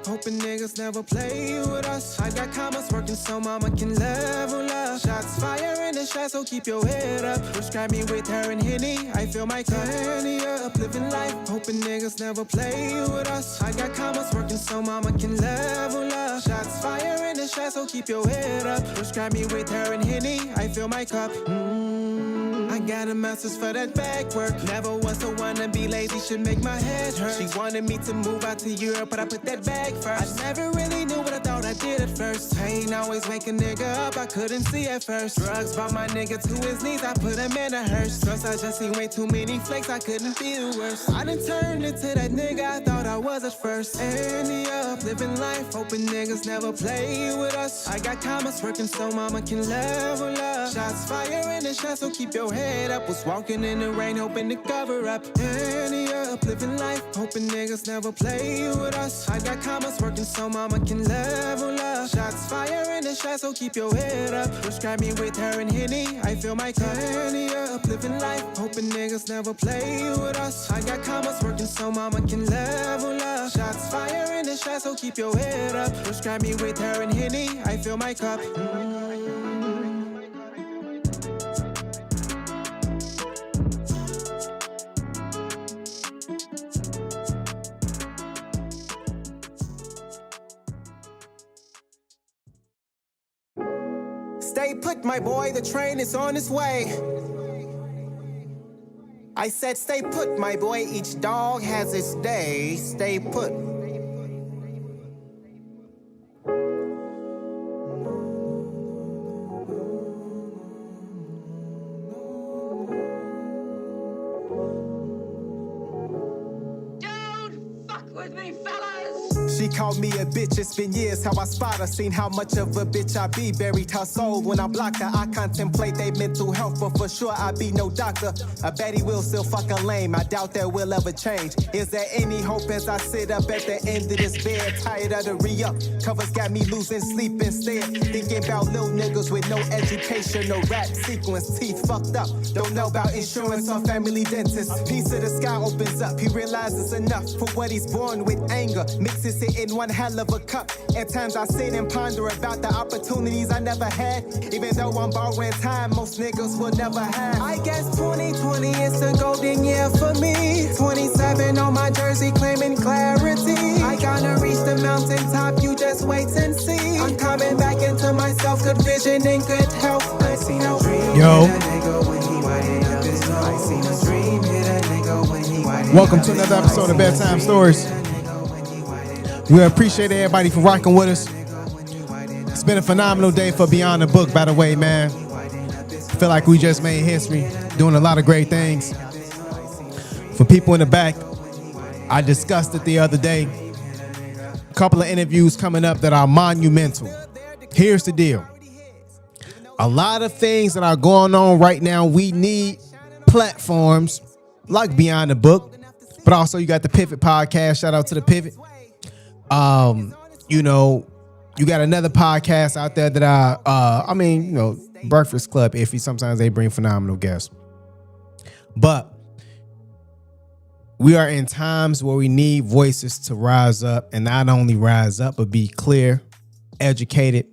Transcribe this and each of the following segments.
hoping niggas never play with us. I got commas working so mama can level up. Shots fire in the shot, so keep your head up. Prescribe me with her and Henny, I feel my candy up. Living life, hoping niggas never play with us. I got commas working so mama can level up. Shots fire in the shot, so keep your head up. Prescribe me with her and Henny, I fill my cup. I got a master's for that back work. Never was the one to be lazy, should make my head hurt. She wanted me to move out to Europe, but I put that back first. I never really knew what I thought I did at first. I ain't always wake a nigga up, I couldn't see at first. Drugs brought my nigga to his knees, I put him in a hearse. Plus I just seen way too many flakes, I couldn't be the worst. I done turned into that nigga I thought I was at first. Andy up, living life, hoping niggas never play with us. I got commas working so mama can level up. Shots fire in the shot, so keep your head up. Was walking in the rain, hoping to cover up. Andy up, living life, hoping niggas never play with us. I got commas working so mama can level up. Shots fire in the shot, so keep your head up. Prescribe me with her and Henny, I feel my candy up. Living life, hoping niggas never play with us. I got commas working so mama can level up. Shots fire in the shot, so keep your head up. Prescribe me with her and Henny, I fill my cup. Stay put, my boy, the train is on its way. I said stay put, my boy, each dog has its day. Stay put. She called me a bitch, it's been years how I spot her. Seen how much of a bitch I be, buried her soul. When I blocked her, I contemplate they mental health, but for sure I be no doctor. I bet he will still fuck a lame, I doubt that will ever change. Is there any hope as I sit up at the end of this bed? Tired of the re-up, covers got me losing sleep instead. Thinking about little niggas with no education, no rap sequence, teeth fucked up. Don't know about insurance or family dentist. Piece of the sky opens up, he realizes enough for what he's born with, anger. Mixes it in one hell of a cup. At times I sit and ponder about the opportunities I never had. Even though I'm borrowing time, most niggas will never have. I guess 2020 is the golden year for me. 27 on my jersey claiming clarity. I gotta reach the mountaintop, you just wait and see. I'm coming back into myself, good vision and good health. I see no dream. Yo. Welcome to another episode of Bedtime Stories. We appreciate everybody for rocking with us. It's been a phenomenal day for Beyond the Book, by the way, man. I feel like we just made history, doing a lot of great things. For people in the back, I discussed it the other day. A couple of interviews coming up that are monumental. Here's the deal. A lot of things that are going on right now, we need platforms like Beyond the Book, but also you got the Pivot podcast. Shout out to the Pivot. You got another podcast out there that Breakfast Club, iffy. Sometimes they bring phenomenal guests. But we are in times where we need voices to rise up, and not only rise up, but be clear, educated,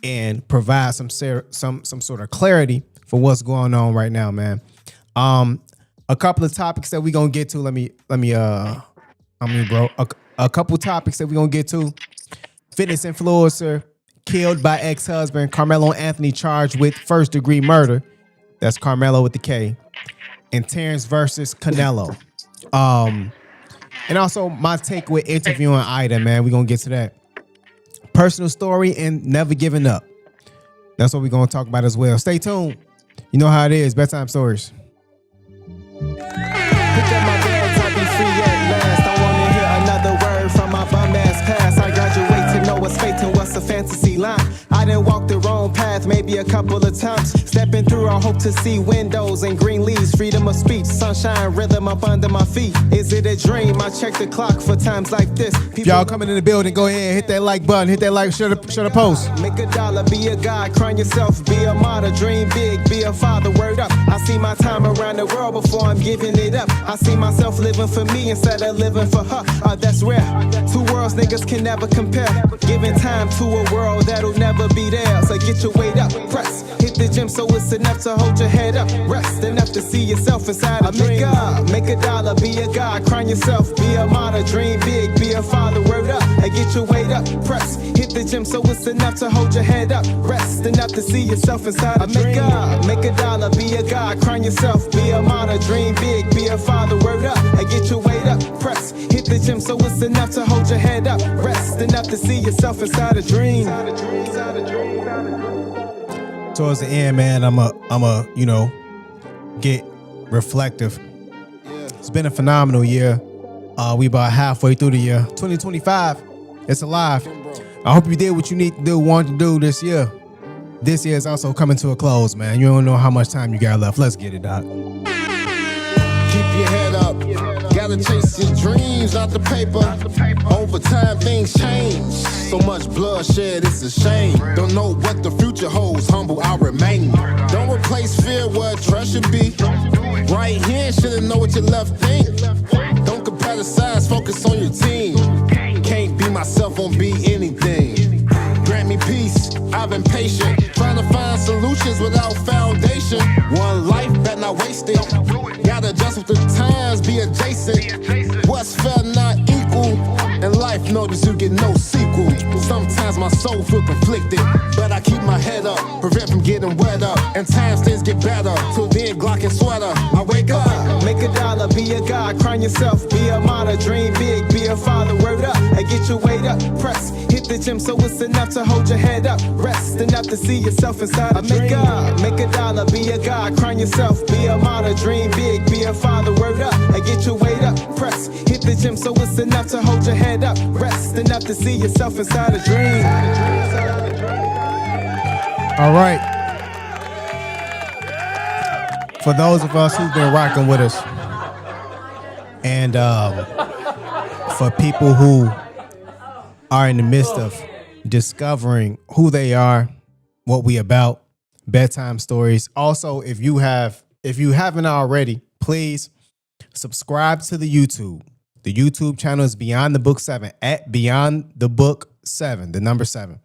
and provide some sort of clarity for what's going on right now, man. A couple of topics that we're gonna get to. A couple topics that we're going to get to. Fitness influencer killed by ex-husband. Karmelo Anthony charged with first-degree murder. That's Karmelo with the K. And Terrence versus Canelo. And also my take with interviewing Ida, man. We're going to get to that. Personal story and never giving up. That's what we're going to talk about as well. Stay tuned. You know how it is. Bedtime Stories. From my bum ass past, I graduate to know what's fate and what's a fantasy line. I I done walked the wrong path maybe a couple of times. Stepping through, I hope to see windows and green leaves. Freedom of speech, sunshine, rhythm up under my feet. Is it a dream? I check the clock for times like this. If y'all coming in the building, go ahead, hit that like button, hit that like, share the post. Make a dollar, be a god, crown yourself, be a martyr, dream big, be a father, word up. I see my time around the world before I'm giving it up. I see myself living for me instead of living for her. That's rare. Two worlds niggas can never compare. Giving time to a world that'll never be there. So get your weight up, press, hit the gym so it's enough to hold your head up. Rest enough to see yourself inside a dream. Make a dollar, be a god, crown yourself, be a martyr, dream big, be a father, word up. Get your weight up, press, hit the gym so it's enough to hold your head up. Rest enough to see yourself inside a dream. Make a dollar, be a god, crown yourself, be a martyr, dream big, be a father, word up. Get your weight up, press, hit the gym so it's enough to hold your head up. Rest enough to see yourself inside a dream. Towards the end, man, I'm a get reflective. It's been a phenomenal year. We about halfway through the year. 2025, it's alive. I hope you did what you need to do, want to do this year. This year is also coming to a close, man. You don't know how much time you got left. Let's get it, Doc. Keep your head up. Gotta chase your dreams out the paper. Over time, things change. So much bloodshed, it's a shame. Don't know what the future holds. Humble, I'll remain. Don't replace fear where trust should be. Right here, shouldn't know what your left think. Don't compare the size, focus on your team. Can't be myself, won't be anything. Grant me peace, I've been patient. Trying to find solutions without foundation. One life, better not waste it. Gotta adjust with the times, be adjacent. What's fair, not equal. In life, notice you get no sequel. Sometimes my soul feel conflicted, but I keep my head up, prevent from getting wet up. And times things get better, till then Glock and sweater. I wake up, make a dollar, be a god, crown yourself, be a martyr, dream big, be a father, word up. Get your weight up, press, hit the gym so it's enough to hold your head up. Rest enough to see yourself inside a dream. Make a dollar, be a god, crown yourself, be a martyr, dream big, be a father, word up. Get your weight up, press, hit the gym so it's enough to hold your head up. Rest enough to see yourself inside a dream. All right. For those of us who've been rocking with us, and for people who are in the midst of discovering who they are, what we about, bedtime stories. Also, if you haven't already, please subscribe to the YouTube. The YouTube channel is Beyond the Book 7, at Beyond the Book 7, the number 7.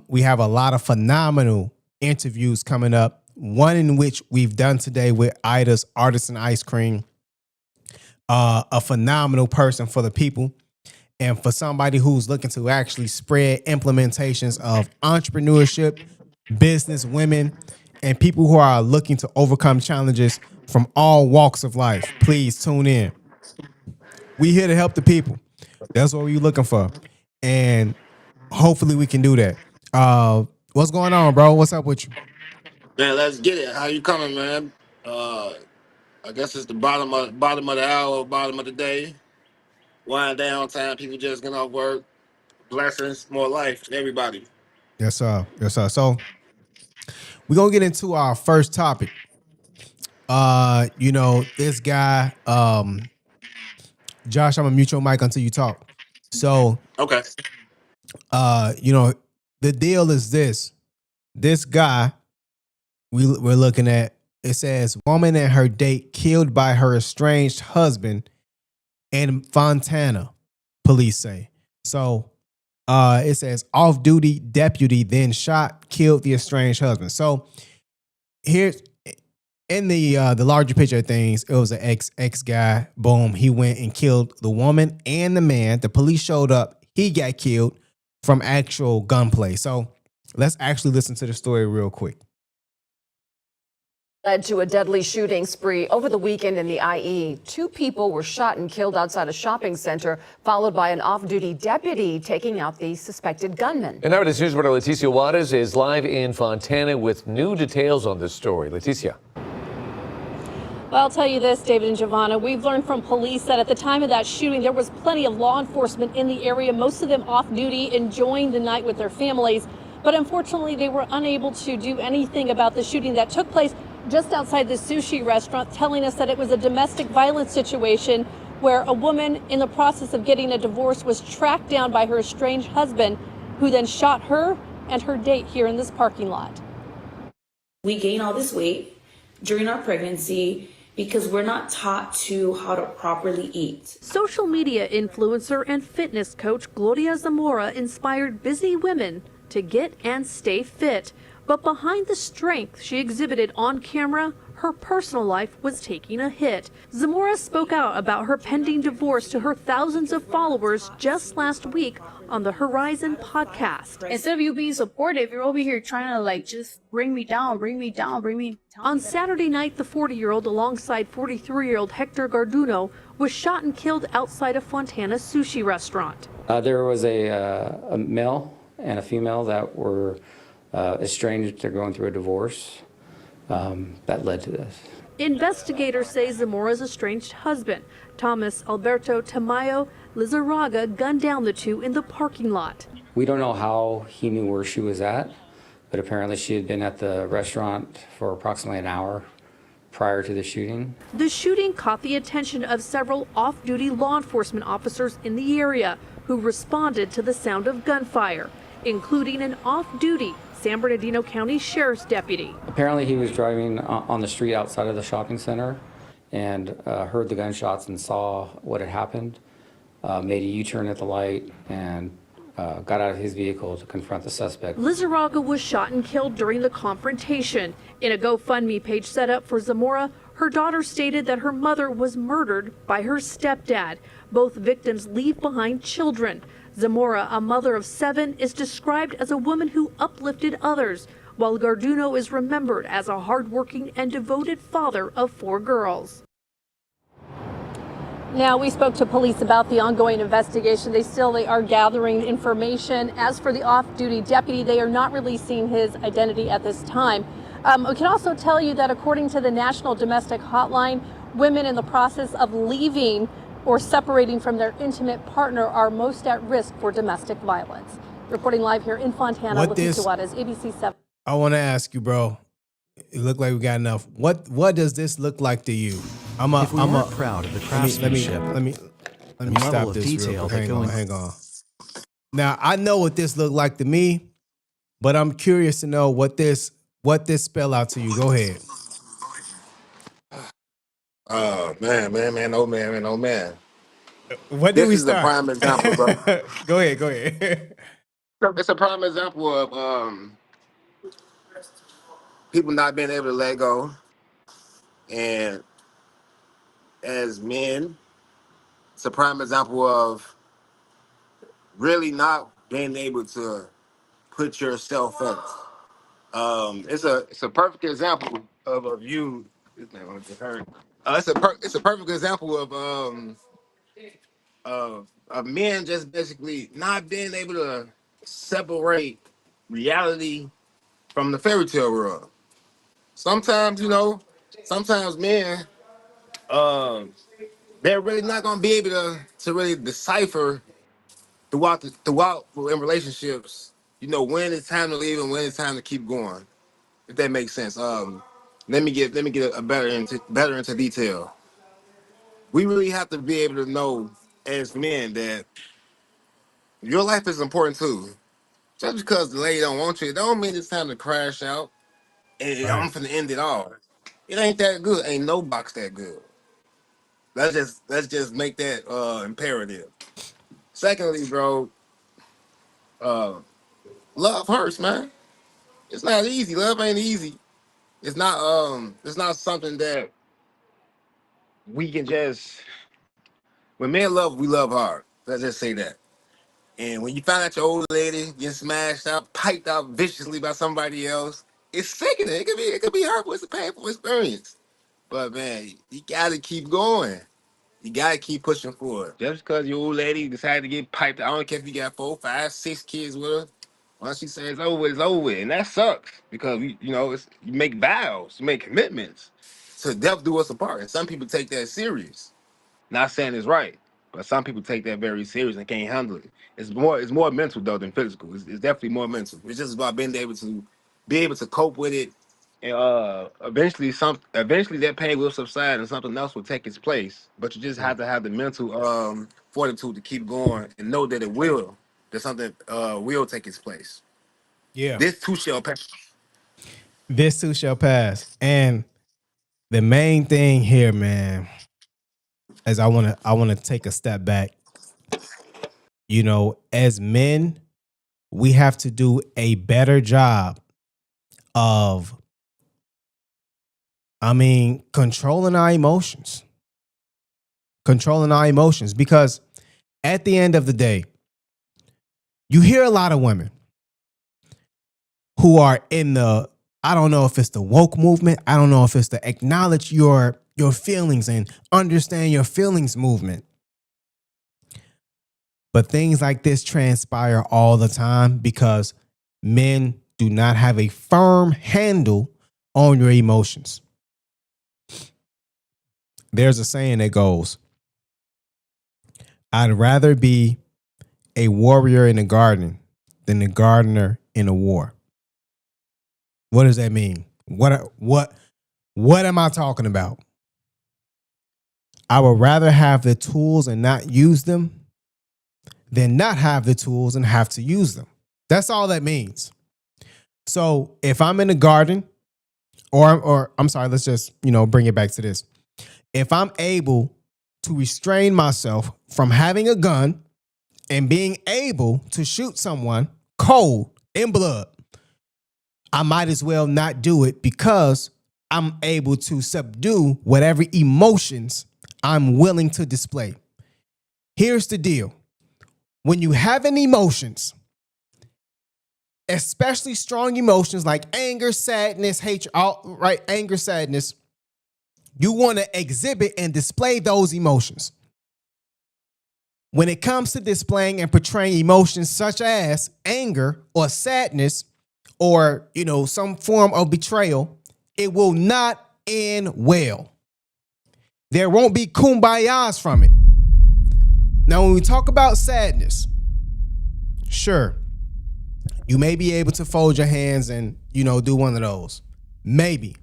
We have a lot of phenomenal interviews coming up. One in which we've done today with Ida's Artisan Ice Cream. A phenomenal person for the people. And for somebody who's looking to actually spread implementations of entrepreneurship, business, women, and people who are looking to overcome challenges from all walks of life, please tune in. We here to help the people. That's what we're looking for. And hopefully we can do that. What's going on, bro? What's up with you? Man, let's get it. How you coming, man? I guess it's the bottom of the hour, bottom of the day. Wind down time. People just getting off work. Blessings, more life to everybody. Yes, sir. Yes, sir. So we're gonna get into our first topic. This guy, Josh, I'm gonna mute your mic until you talk. So Okay. The deal is this. This guy we're looking at, it says woman and her date killed by her estranged husband in Fontana, police say. So it says off-duty deputy then shot, killed the estranged husband. So here's in the larger picture of things, it was an ex guy. Boom, he went and killed the woman and the man. The police showed up. He got killed from actual gunplay. So let's actually listen to the story real quick. Led to a deadly shooting spree over the weekend in the IE. 2 people were shot and killed outside a shopping center, followed by an off-duty deputy taking out the suspected gunman. And Eyewitness News reporter Leticia Juarez is live in Fontana with new details on this story. Leticia. Well, I'll tell you this, David and Giovanna, we've learned from police that at the time of that shooting, there was plenty of law enforcement in the area, most of them off duty, enjoying the night with their families. But unfortunately, they were unable to do anything about the shooting that took place just outside the sushi restaurant, telling us that it was a domestic violence situation where a woman in the process of getting a divorce was tracked down by her estranged husband, who then shot her and her date here in this parking lot. We gain all this weight during our pregnancy because we're not taught to how to properly eat. Social media influencer and fitness coach Gloria Zamora inspired busy women to get and stay fit. But behind the strength she exhibited on camera, her personal life was taking a hit. Zamora spoke out about her pending divorce to her thousands of followers just last week on the Horizon podcast. Instead of you being supportive, you're over here trying to like just bring me down, bring me down, bring me down. On Saturday night, the 40-year-old alongside 43-year-old Hector Garduno was shot and killed outside a Fontana sushi restaurant. There was a male and a female that were estranged. They're going through a divorce that led to this. Investigators say Zamora's estranged husband, Thomas Alberto Tamayo Lizarraga, gunned down the two in the parking lot. We don't know how he knew where she was at, but apparently she had been at the restaurant for approximately an hour prior to the shooting. The shooting caught the attention of several off-duty law enforcement officers in the area who responded to the sound of gunfire, including an off-duty San Bernardino County Sheriff's deputy. Apparently he was driving on the street outside of the shopping center and heard the gunshots and saw what had happened, made a U-turn at the light and got out of his vehicle to confront the suspect. Lizarraga was shot and killed during the confrontation. In a GoFundMe page set up for Zamora, her daughter stated that her mother was murdered by her stepdad. Both victims leave behind children. Zamora, a mother of 7, is described as a woman who uplifted others, while Garduno is remembered as a hardworking and devoted father of 4 girls. Now, we spoke to police about the ongoing investigation. They are gathering information. As for the off-duty deputy, they are not releasing his identity at this time. We can also tell you that according to the National Domestic Hotline, women in the process of leaving or separating from their intimate partner are most at risk for domestic violence. Reporting live here in Fontana, Leticia Juarez, ABC 7. I want to ask you, bro. It looked like we got enough. What does this look like to you? I'm proud of the craftsmanship. Let me stop this real quick. Hang on. Now I know what this looked like to me, but I'm curious to know what this spell out to you. Go ahead. Man, oh man. What did we This is a start? prime example, bro. Go ahead. It's a prime example of people not being able to let go, and as men, it's a prime example of really not being able to put yourself first. It's a perfect example of you. This man gonna get hurt. It's a perfect example of men just basically not being able to separate reality from the fairy tale world. Sometimes, sometimes men, they're really not gonna be able to really decipher throughout in relationships, when it's time to leave and when it's time to keep going. If that makes sense. Let me get a better into detail. We really have to be able to know as men that your life is important too. Just because the lady don't want you, it don't mean it's time to crash out and Right. I'm finna end it all. It ain't that good. Ain't no box that good. Let's just make that imperative. Secondly, bro, love hurts, man. It's not easy. Love ain't easy. It's not something that we can just when men love, we love hard. Let's just say that. And when you find out your old lady getting smashed out, piped out viciously by somebody else, it's sickening. It could be hurtful. It's a painful experience. But man, you gotta keep going. You gotta keep pushing forward. Just because your old lady decided to get piped out, I don't care if you got 4, 5, 6 kids with her. Once she says it's over, it's over. And that sucks because you make vows, you make commitments to death do us apart. And some people take that serious. Not saying it's right. But some people take that very serious and can't handle it. It's more mental though than physical. It's definitely more mental. It's just about being able to cope with it, and eventually that pain will subside and something else will take its place. But you just have to have the mental fortitude to keep going and know that that something will take its place. Yeah. This too shall pass. This too shall pass. And the main thing here, man, is I wanna take a step back. You know, as men, we have to do a better job of, controlling our emotions. Controlling our emotions. Because at the end of the day, you hear a lot of women who are in the, I don't know if it's the woke movement. I don't know if it's the acknowledge your feelings and understand your feelings movement. But things like this transpire all the time because men do not have a firm handle on your emotions. There's a saying that goes, I'd rather be a warrior in a garden than a gardener in a war. What does that mean? What am I talking about? I would rather have the tools and not use them than not have the tools and have to use them. That's all that means. So if I'm in a garden, or I'm sorry, let's just, bring it back to this. If I'm able to restrain myself from having a gun and being able to shoot someone cold in blood, I might as well not do it because I'm able to subdue whatever emotions I'm willing to display. Here's the deal. When you have any emotions, especially strong emotions like anger, sadness, hatred, anger, sadness, you want to exhibit and display those emotions. When it comes to displaying and portraying emotions such as anger or sadness or, some form of betrayal, it will not end well. There won't be kumbayas from it. Now, when we talk about sadness, sure, you may be able to fold your hands and, do one of those. Maybe.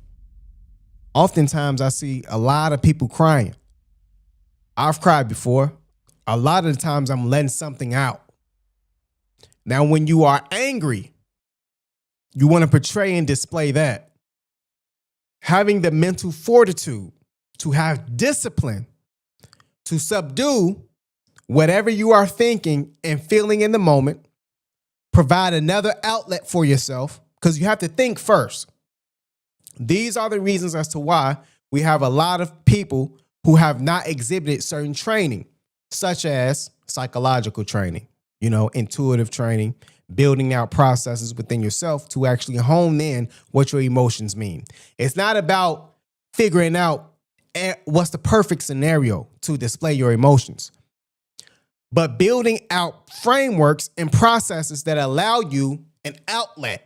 Oftentimes, I see a lot of people crying. I've cried before. A lot of the times, I'm letting something out. Now, when you are angry, you want to portray and display that. Having the mental fortitude to have discipline to subdue whatever you are thinking and feeling in the moment, provide another outlet for yourself, because you have to think first. These are the reasons as to why we have a lot of people who have not exhibited certain training, such as psychological training, intuitive training, building out processes within yourself to actually hone in what your emotions mean. It's not about figuring out what's the perfect scenario to display your emotions, but building out frameworks and processes that allow you an outlet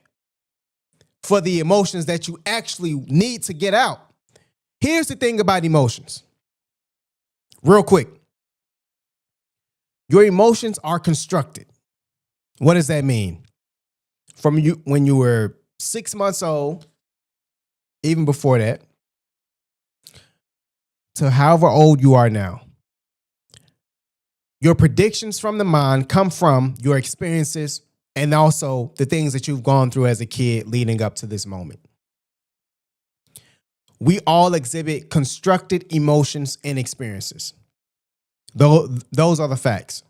for the emotions that you actually need to get out. Here's the thing about emotions. Real quick. Your emotions are constructed. What does that mean? From you when you were 6 months old, even before that, to however old you are now. Your predictions from the mind come from your experiences and also the things that you've gone through as a kid leading up to this moment. We all exhibit constructed emotions and experiences. Those are the facts.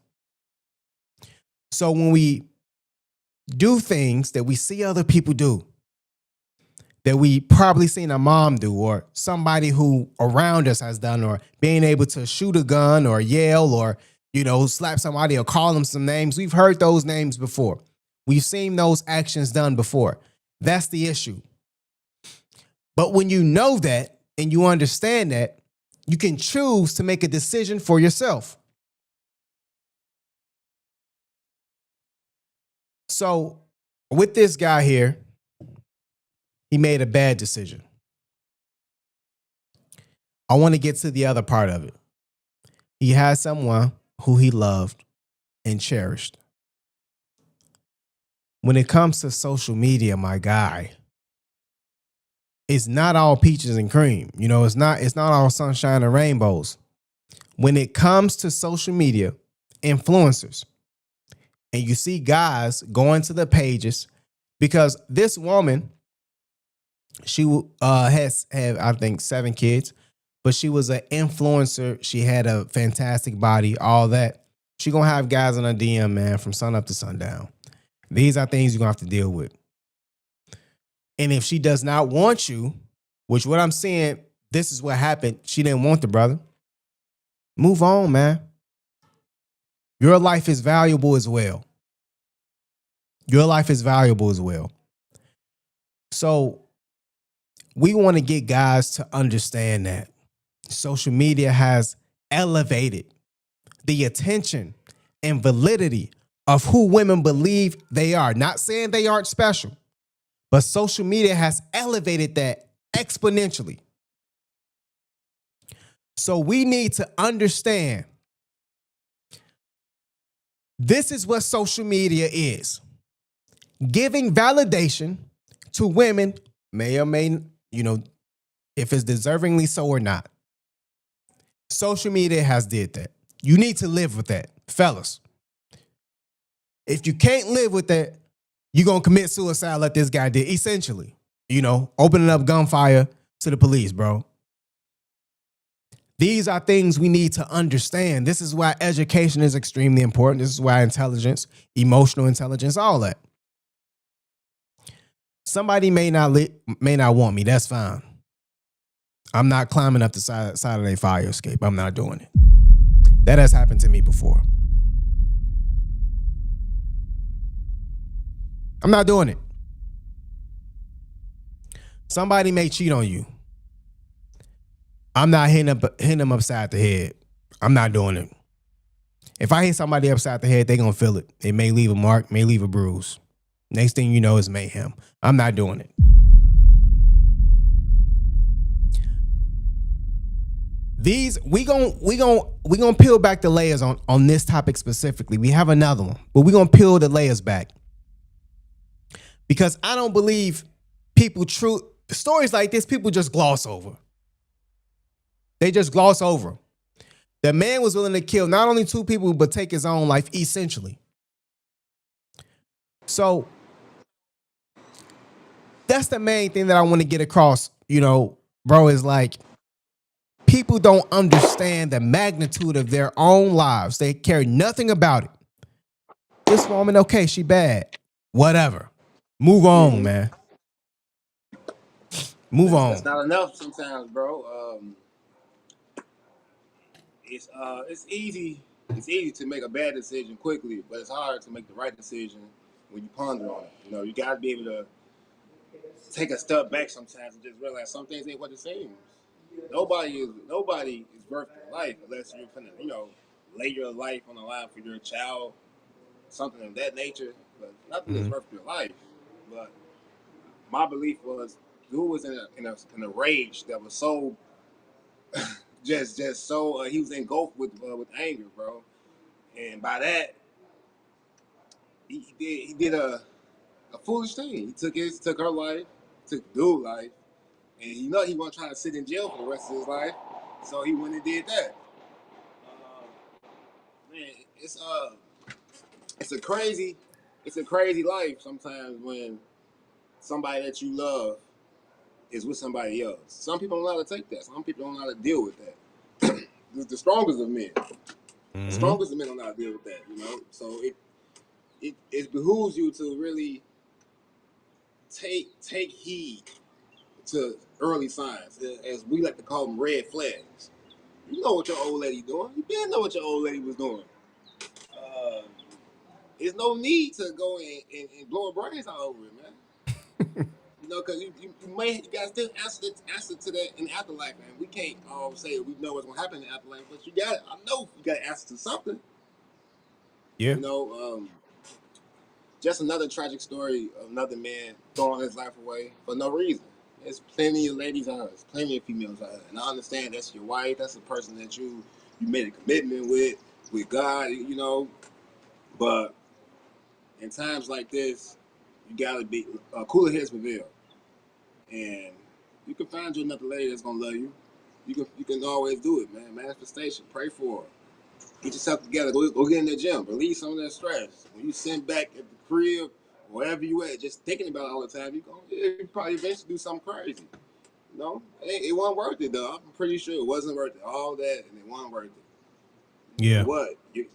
So when we do things that we see other people do, that we probably seen a mom do or somebody who around us has done, or being able to shoot a gun or yell or, slap somebody or call them some names. We've heard those names before. We've seen those actions done before. That's the issue. But when you know that and you understand that, you can choose to make a decision for yourself. So with this guy here, he made a bad decision. I want to get to the other part of it. He had someone who he loved and cherished. When it comes to social media, my guy, it's not all peaches and cream. You know, it's not all sunshine and rainbows. When it comes to social media, influencers, and you see guys going to the pages, because this woman, she has had, I think, 7 kids, but she was an influencer. She had a fantastic body, all that. She gonna have guys on her DM, man, from sun up to sundown. These are things you're gonna have to deal with. And if she does not want you, which what I'm saying, this is what happened. She didn't want the brother. Move on, man. Your life is valuable as well. Your life is valuable as well. So we want to get guys to understand that social media has elevated the attention and validity of who women believe they are. Not saying they aren't special, but social media has elevated that exponentially. So we need to understand this is what social media is. Giving validation to women, may or may, if it's deservingly so or not. Social media has did that. You need to live with that, fellas. If you can't live with that, you're going to commit suicide like this guy did, essentially. Opening up gunfire to the police, bro. These are things we need to understand. This is why education is extremely important. This is why intelligence, emotional intelligence, all that. Somebody may not want me. That's fine. I'm not climbing up the side of their fire escape. I'm not doing it. That has happened to me before. I'm not doing it. Somebody may cheat on you. I'm not hitting them upside the head. I'm not doing it. If I hit somebody upside the head, they're going to feel it. It may leave a mark, may leave a bruise. Next thing you know is mayhem. I'm not doing it. We gonna peel back the layers on this topic specifically. We have another one, but we're gonna peel the layers back. Because I don't believe stories like this, people just gloss over. They just gloss over. The man was willing to kill not only 2 people, but take his own life, essentially. So that's the main thing that I want to get across, bro, is like, people don't understand the magnitude of their own lives. They care nothing about it. This woman, okay, she bad. Whatever. Move on, man. Move on. That's not enough sometimes, bro. It's easy to make a bad decision quickly, but it's hard to make the right decision when you ponder on it. You got to be able to take a step back sometimes and just realize some things ain't what it seems. Nobody is worth your life unless you're gonna, lay your life on the line for your child, something of that nature. But nothing is worth your life. But my belief was, dude was in a rage that was so just so he was engulfed with anger, bro. And by that, he did a foolish thing. He took her life, took dude's life, and he wasn't trying to sit in jail for the rest of his life, so he went and did that. Man, it's a crazy life sometimes when somebody that you love is with somebody else. Some people don't know how to take that. Some people don't know how to deal with that. The strongest of men. Mm-hmm. The strongest of men don't know how to deal with that, So it behooves you to really take heed to early signs, as we like to call them, red flags. You know what your old lady doing. You didn't know what your old lady was doing. There's no need to go and blow her brains out over it, man. Because you got to still answer to that in the afterlife, man. We can't all say we know what's gonna happen in the afterlife, but I know you got to answer to something. Yeah. Just another tragic story of another man throwing his life away for no reason. There's plenty of ladies out here. There's plenty of females out here. And I understand that's your wife. That's the person that you made a commitment with. with God, you know. But in times like this, you gotta be cooler heads prevail, and you can find you another lady that's gonna love you. You can always do it, man. Manifestation, pray for her. Get yourself together. Go get in the gym. Release some of that stress. When you sit back at the crib, wherever you at, just thinking about it all the time, you probably eventually do something crazy. You know, it wasn't worth it though. I'm pretty sure it wasn't worth it. All that and it wasn't worth it. Yeah. For what? You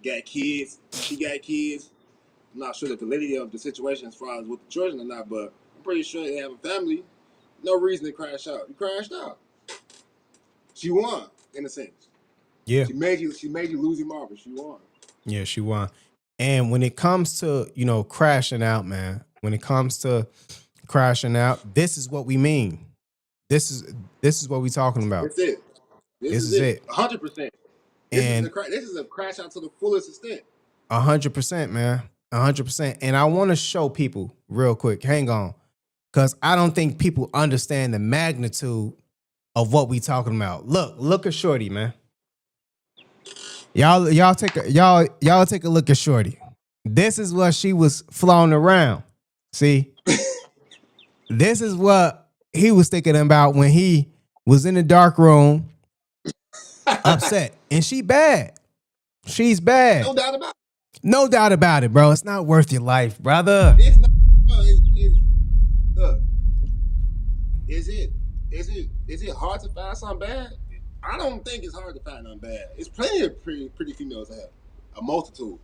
got kids. She got kids. I'm not sure the validity of the situation as far as with the children or not, but I'm pretty sure they have a family. No reason to crash out. You crashed out. She won, in a sense. Yeah. She made you lose your marbles. She won. Yeah, she won. And when it comes to, crashing out, man, when it comes to crashing out, this is what we mean. This is what we talking about. That's it. This is it. 100%. This is a crash out to the fullest extent. 100%, man. 100%. And I want to show people real quick. Hang on. Because I don't think people understand the magnitude of what we talking about. Look at Shorty, man. Y'all take a look at Shorty. This is what she was flown around. See? This is what he was thinking about when he was in the dark room upset. And she bad. She's bad. No doubt about it. No doubt about it, bro. It's not worth your life, brother. It's not. Look, is it hard to find something bad? I don't think it's hard to find something bad. It's plenty of pretty females out, a multitude.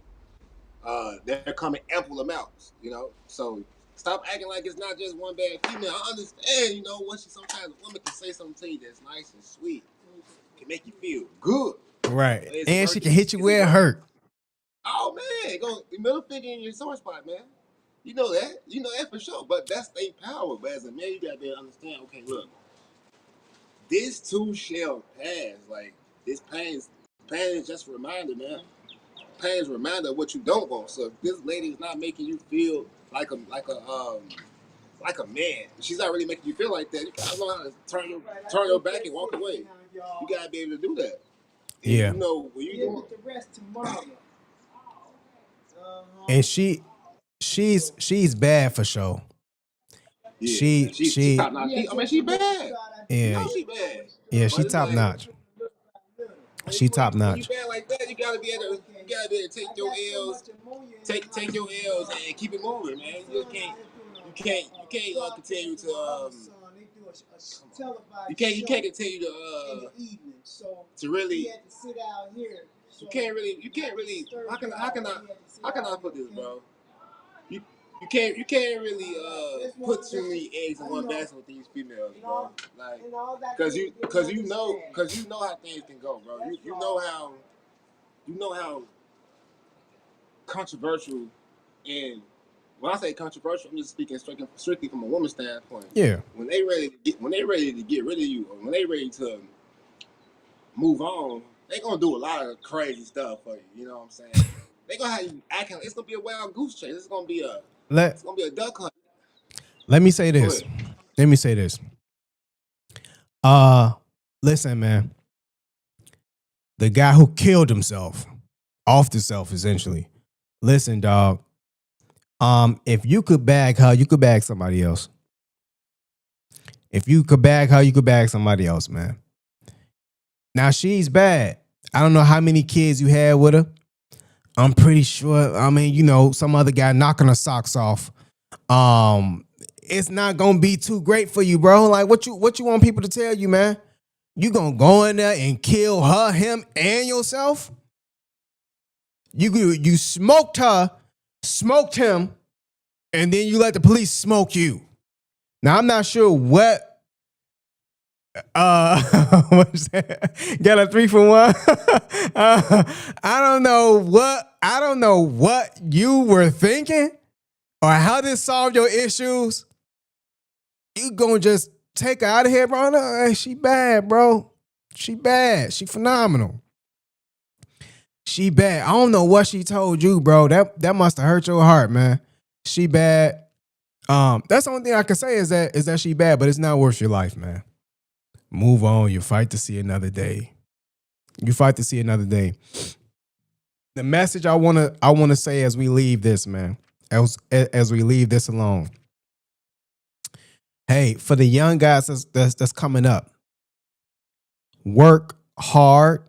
They're coming ample amounts, you know. So stop acting like it's not just one bad female. I understand, you know, sometimes a woman can say something to you that's nice and sweet, can make you feel good. Right, and she can hit you where it hurt. Oh man, go middle finger in your sore spot, man. You know that for sure. But that's their power. But as a man, you gotta be able to understand. Okay, look, this too shall pass. Like this pain is just a reminder, man. Pain is a reminder of what you don't want. So if this lady is not making you feel like a man, she's not really making you feel like that. You gotta know how to turn your back and walk away. You gotta be able to do that. And yeah. You know when you do. And she's bad for sure. Yeah, she's top notch. I mean, she bad. Yeah, you know she bad. Yeah, she top notch. She top notch. When you bad like that, you gotta be able to take your L's, take your L's and keep it moving, man. You just can't continue to you can't continue to really. You can't really. How can I put this, bro? You can't really put too many eggs in one basket with these females, bro. Like, cause you know how things can go, bro. You know how controversial, and when I say controversial, I'm just speaking strictly from a woman's standpoint. Yeah. When they ready to get rid of you, or when they ready to move on, they gonna do a lot of crazy stuff for you. You know what I'm saying? They gonna have you acting. It's gonna be a wild goose chase. It's gonna be a duck hunt. Let me say this. Listen, man. The guy who killed himself, off himself, essentially. Listen, dog. If you could bag her, you could bag somebody else. If you could bag her, you could bag somebody else, man. Now she's bad. I don't know how many kids you had with her. I'm pretty sure. I mean, you know, some other guy knocking her socks off. It's not gonna be too great for you, bro. Like, what you want people to tell you, man? You gonna go in there and kill her, him, and yourself? You smoked her, smoked him, and then you let the police smoke you. Now I'm not sure what. What's that? Got a 3-for-1. I don't know what you were thinking or how this solved your issues. You gonna just take her out of here, bro? No, hey, she bad, bro. She bad. She phenomenal. She bad. I don't know what she told you, bro. That must have hurt your heart, man. She bad. That's the only thing I can say is that she bad, but it's not worth your life, man. Move on. You fight to see another day. The message I wanna say as we leave this, man, as we leave this alone. Hey, for the young guys that's coming up, work hard,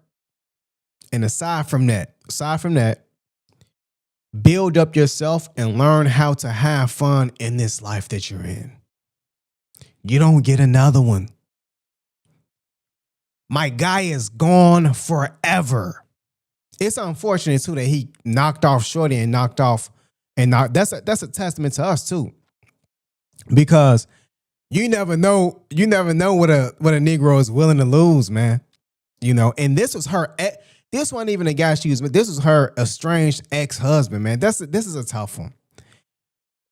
and aside from that, build up yourself and learn how to have fun in this life that you're in. You don't get another one. My guy is gone forever. It's unfortunate too that he knocked off Shorty and that's a testament to us too. Because you never know what a Negro is willing to lose, man. You know, and this was her. This wasn't even a guy she was, but this was her estranged ex-husband, man. This is a tough one.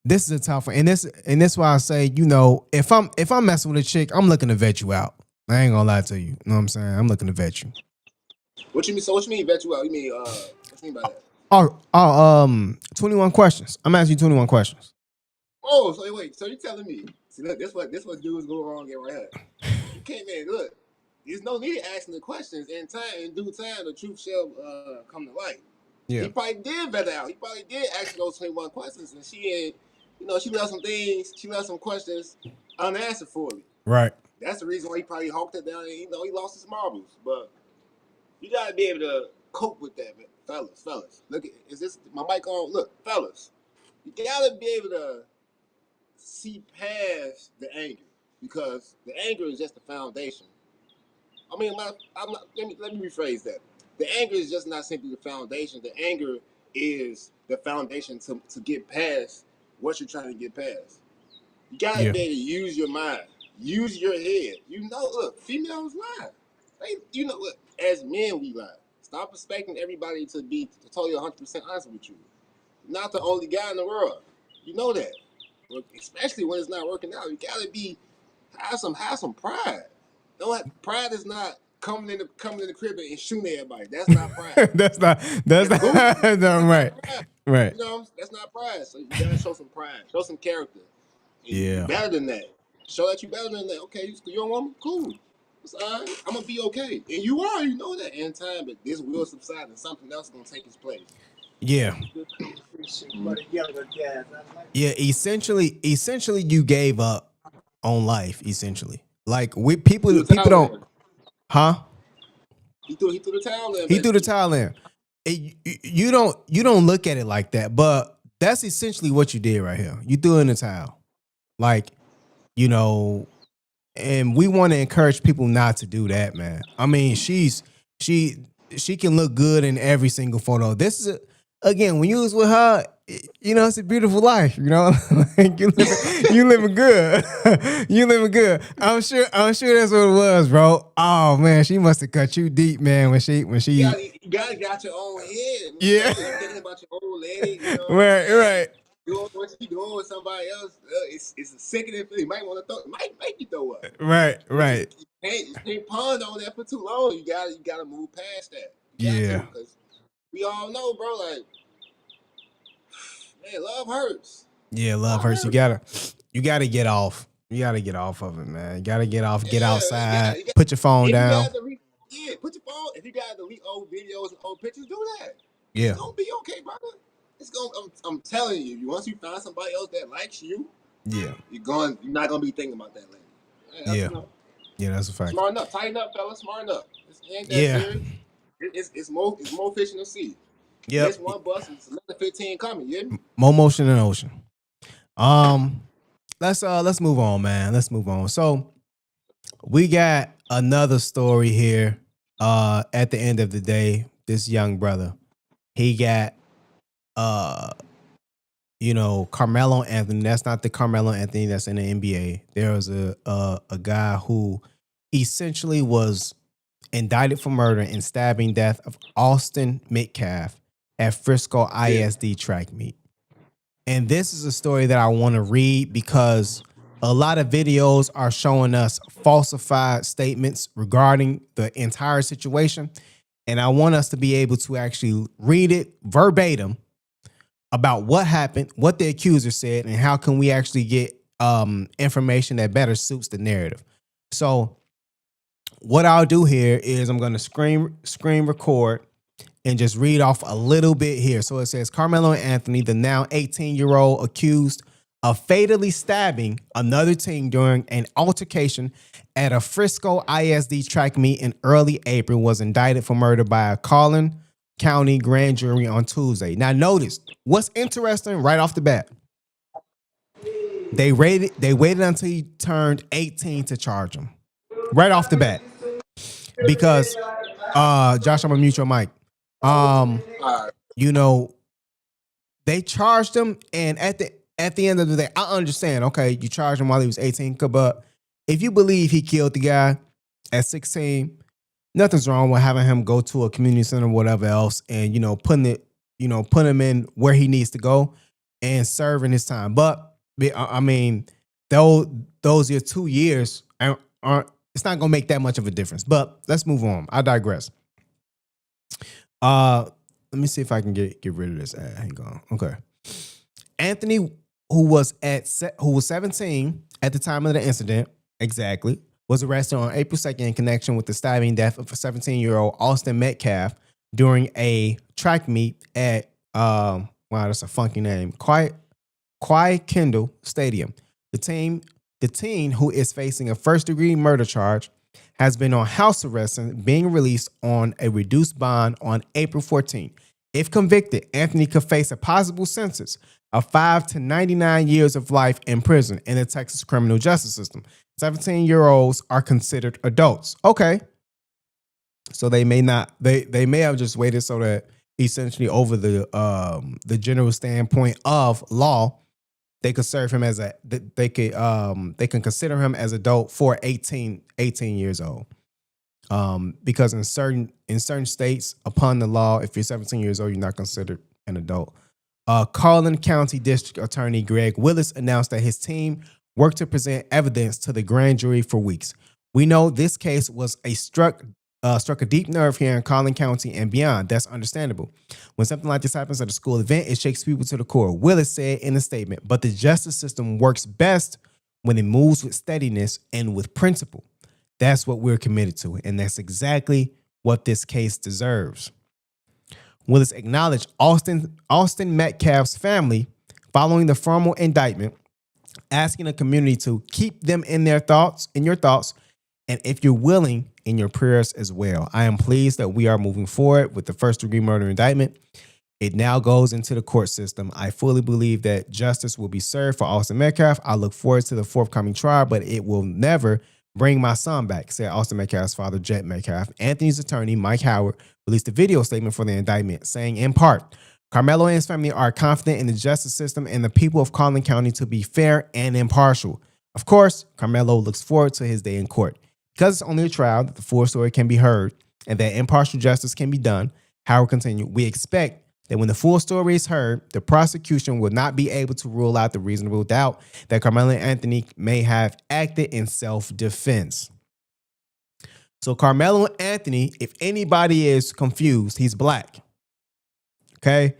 This is a tough one, and this why I say, you know, if I'm messing with a chick, I'm looking to vet you out. I ain't gonna lie to you. You know what I'm saying? I'm looking to vet you. What you mean? So what you mean vet you out? You mean what you mean by that? 21 questions. I'm asking you 21 questions. Oh, so wait, so you telling me? See, look, this what dudes go wrong at right here. You can't, man. Look, there's no need asking the questions in due time. The truth shall come to light. Yeah. He probably did vet out. He probably did ask those 21 questions, and she left some things. She left some questions unanswered for me. Right. That's the reason why he probably hawked it down. And, he lost his marbles. But you gotta be able to cope with that, man. Fellas. Look, is this my mic on? Look, fellas, you gotta be able to see past the anger, because the anger is just the foundation. I mean, I'm not, let me rephrase that. The anger is just not simply the foundation. The anger is the foundation to get past what you're trying to get past. You gotta be able to use your mind, use your head. Look, females lie. Look, as men we lie. Stop expecting everybody to tell you 100% honest with you. You're not the only guy in the world. You know that. Especially when it's not working out, you gotta have some pride. Pride is not coming in the crib and shooting everybody. That's not pride. that's not right. Right. That's not pride. So you gotta show some pride, show some character. And Yeah. you better than that. Show that you better than that. Okay, you don't want me? Cool. It's all right. I'm gonna be okay. And you know that in time, but this will subside and something else is gonna take its place. Yeah. Yeah, essentially you gave up on life, essentially. Like people don't. Huh? He threw the towel in. He threw the towel in. You don't look at it like that, but that's essentially what you did right here. You threw in the towel. Like, you know, and we want to encourage people not to do that, man. I mean, she can look good in every single photo. This is again, when you was with her, you know, it's a beautiful life, you know. Like you living good. You living good. I'm sure that's what it was, bro. Oh man, she must have cut you deep, man, when she You gotta got your own head. Yeah. You're thinking about your old lady, Right. Doing what she doing with somebody else, it's a sickening feeling. You might want to might make you throw up. Right. You can't ponder on that for too long. You gotta move past that. Yeah. Because we all know, bro, like, man, love hurts. Yeah, love hurts. You gotta get off. You gotta get off of it, man. You gotta get off, get outside, put your phone down. Put your phone. If you got to delete old videos and old pictures, do that. Yeah. It's gonna be okay, brother. I'm telling you, once you find somebody else that likes you, yeah, you're not gonna be thinking about that later. Yeah, that's a fact. Smart enough, tighten up, fella. Smart enough. It ain't that serious. It's more fish in the sea. Yeah. This one bus is another 15 coming. Yeah. More motion in the ocean. Let's move on, man. Let's move on. So we got another story here. At the end of the day, this young brother, he got Karmelo Anthony. That's not the Karmelo Anthony that's in the NBA. There was a guy who essentially was indicted for murder and stabbing death of Austin Metcalf at Frisco ISD track meet. And this is a story that I want to read because a lot of videos are showing us falsified statements regarding the entire situation. And I want us to be able to actually read it verbatim about what happened, what the accuser said, and how can we actually get information that better suits the narrative. So what I'll do here is I'm going to screen record and just read off a little bit here. So it says Karmelo and Anthony, the now 18-year-old accused of fatally stabbing another teen during an altercation at a Frisco ISD track meet in early April, was indicted for murder by a Collin County grand jury on Tuesday. Now notice, what's interesting right off the bat, they waited until he turned 18 to charge him. Right off the bat. Because Josh, I'm gonna mute your mic. You know, they charged him, and at the end of the day, I understand. Okay, you charged him while he was 18, but if you believe he killed the guy at 16, nothing's wrong with having him go to a community center or whatever else, and put him in where he needs to go and serving his time. But I mean, those your 2 years aren't. It's not gonna make that much of a difference. But let's move on. I digress. Let me see if I can get rid of this ad. Hang on. Okay. Anthony, who was 17 at the time of the incident, exactly, was arrested on April 2nd in connection with the stabbing death of a 17-year-old Austin Metcalf during a track meet at wow, that's a funky name. Quiet Kendall Stadium. The teen, who is facing a first-degree murder charge, has been on house arrest and being released on a reduced bond on April 14. If convicted, Anthony could face a possible sentence of 5 to 99 years of life in prison in the Texas criminal justice system. 17-year-olds are considered adults. Okay. So they may have just waited so that essentially over the general standpoint of law, they could serve him as they can consider him as adult for 18 years old. Because in certain states, upon the law, if you're 17 years old, you're not considered an adult. Collin County District Attorney Greg Willis announced that his team worked to present evidence to the grand jury for weeks. We know this case was struck a deep nerve here in Collin County and beyond. That's understandable. When something like this happens at a school event, it shakes people to the core. Willis said in a statement, but the justice system works best when it moves with steadiness and with principle. That's what we're committed to, and that's exactly what this case deserves. Willis acknowledged Austin Metcalf's family following the formal indictment, asking the community to keep them in your thoughts, and if you're willing, in your prayers as well. I am pleased that we are moving forward with the first-degree murder indictment. It now goes into the court system. I fully believe that justice will be served for Austin Metcalf. I look forward to the forthcoming trial, but it will never bring my son back, said Austin Metcalf's father, Jet Metcalf. Anthony's attorney, Mike Howard, released a video statement for the indictment, saying, in part, Karmelo and his family are confident in the justice system and the people of Collin County to be fair and impartial. Of course, Karmelo looks forward to his day in court. Because it's only a trial, that the full story can be heard and that impartial justice can be done, Howard continued, we expect that when the full story is heard, the prosecution will not be able to rule out the reasonable doubt that Karmelo and Anthony may have acted in self-defense. So Karmelo and Anthony, if anybody is confused, he's black. Okay?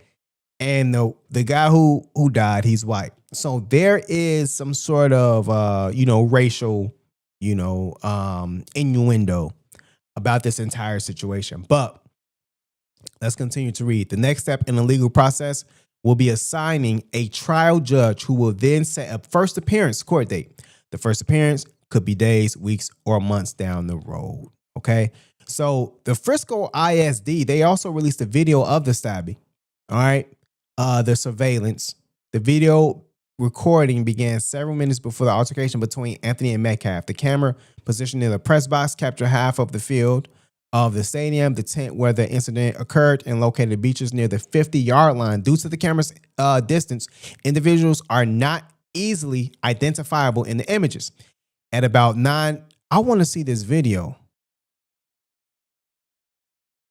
And the guy who died, he's white. So there is some sort of racial innuendo about this entire situation. But let's continue to read. The next step in the legal process will be assigning a trial judge who will then set a first appearance court date. The first appearance could be days, weeks, or months down the road. Okay. So the Frisco ISD, they also released a video of the stabbing. All right. The surveillance. The video recording began several minutes before the altercation between Anthony and Metcalf. The camera positioned in the press box captured half of the field of the stadium, the tent where the incident occurred, and located beaches near the 50-yard line. Due to the camera's distance, individuals are not easily identifiable in the images. At about 9, I want to see this video.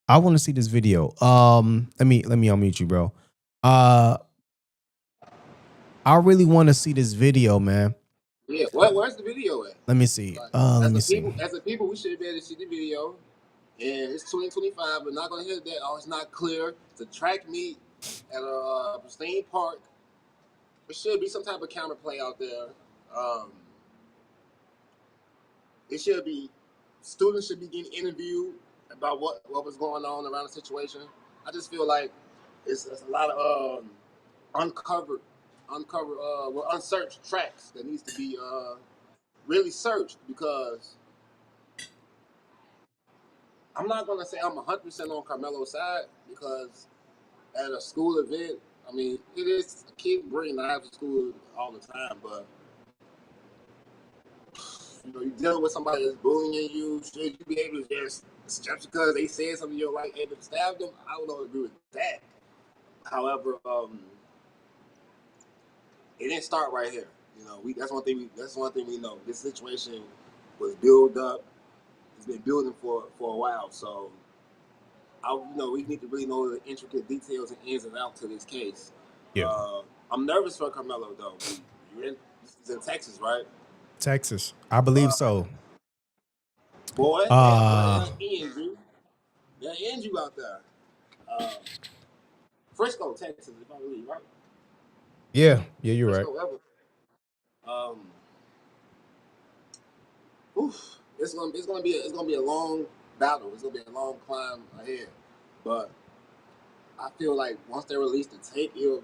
Let me unmute you, bro. I really want to see this video, man. Yeah, where's the video at? Let me see. As a people, we should be able to see the video. And it's 2025. We're not gonna hit that. Oh, it's not clear. It's a track meet at a pristine park. There should be some type of camera play out there. It should be students should be getting interviewed. about what was going on around the situation. I just feel like it's a lot of uncovered, unsearched tracks that needs to be really searched, because I'm not gonna say I'm 100% on Karmelo's side, because at a school event, I mean, it is a kid bringing knives to school all the time, but you know, you dealing with somebody that's bullying you. Should you be able to just because they said something you're like able to stab them? I don't agree with that. However, it didn't start right here. You know, that's one thing we know. This situation was built up. It's been building for a while. So, we need to really know the intricate details and ins and outs to this case. Yeah. I'm nervous for Karmelo though. He's in Texas, right? Texas, I believe so. Boy, they'll end you. They'll end you out there. Frisco, Texas, if I believe, right? Yeah, you're Frisco, right. It's gonna be a long battle. It's gonna be a long climb ahead. But I feel like once they release the tape, it'll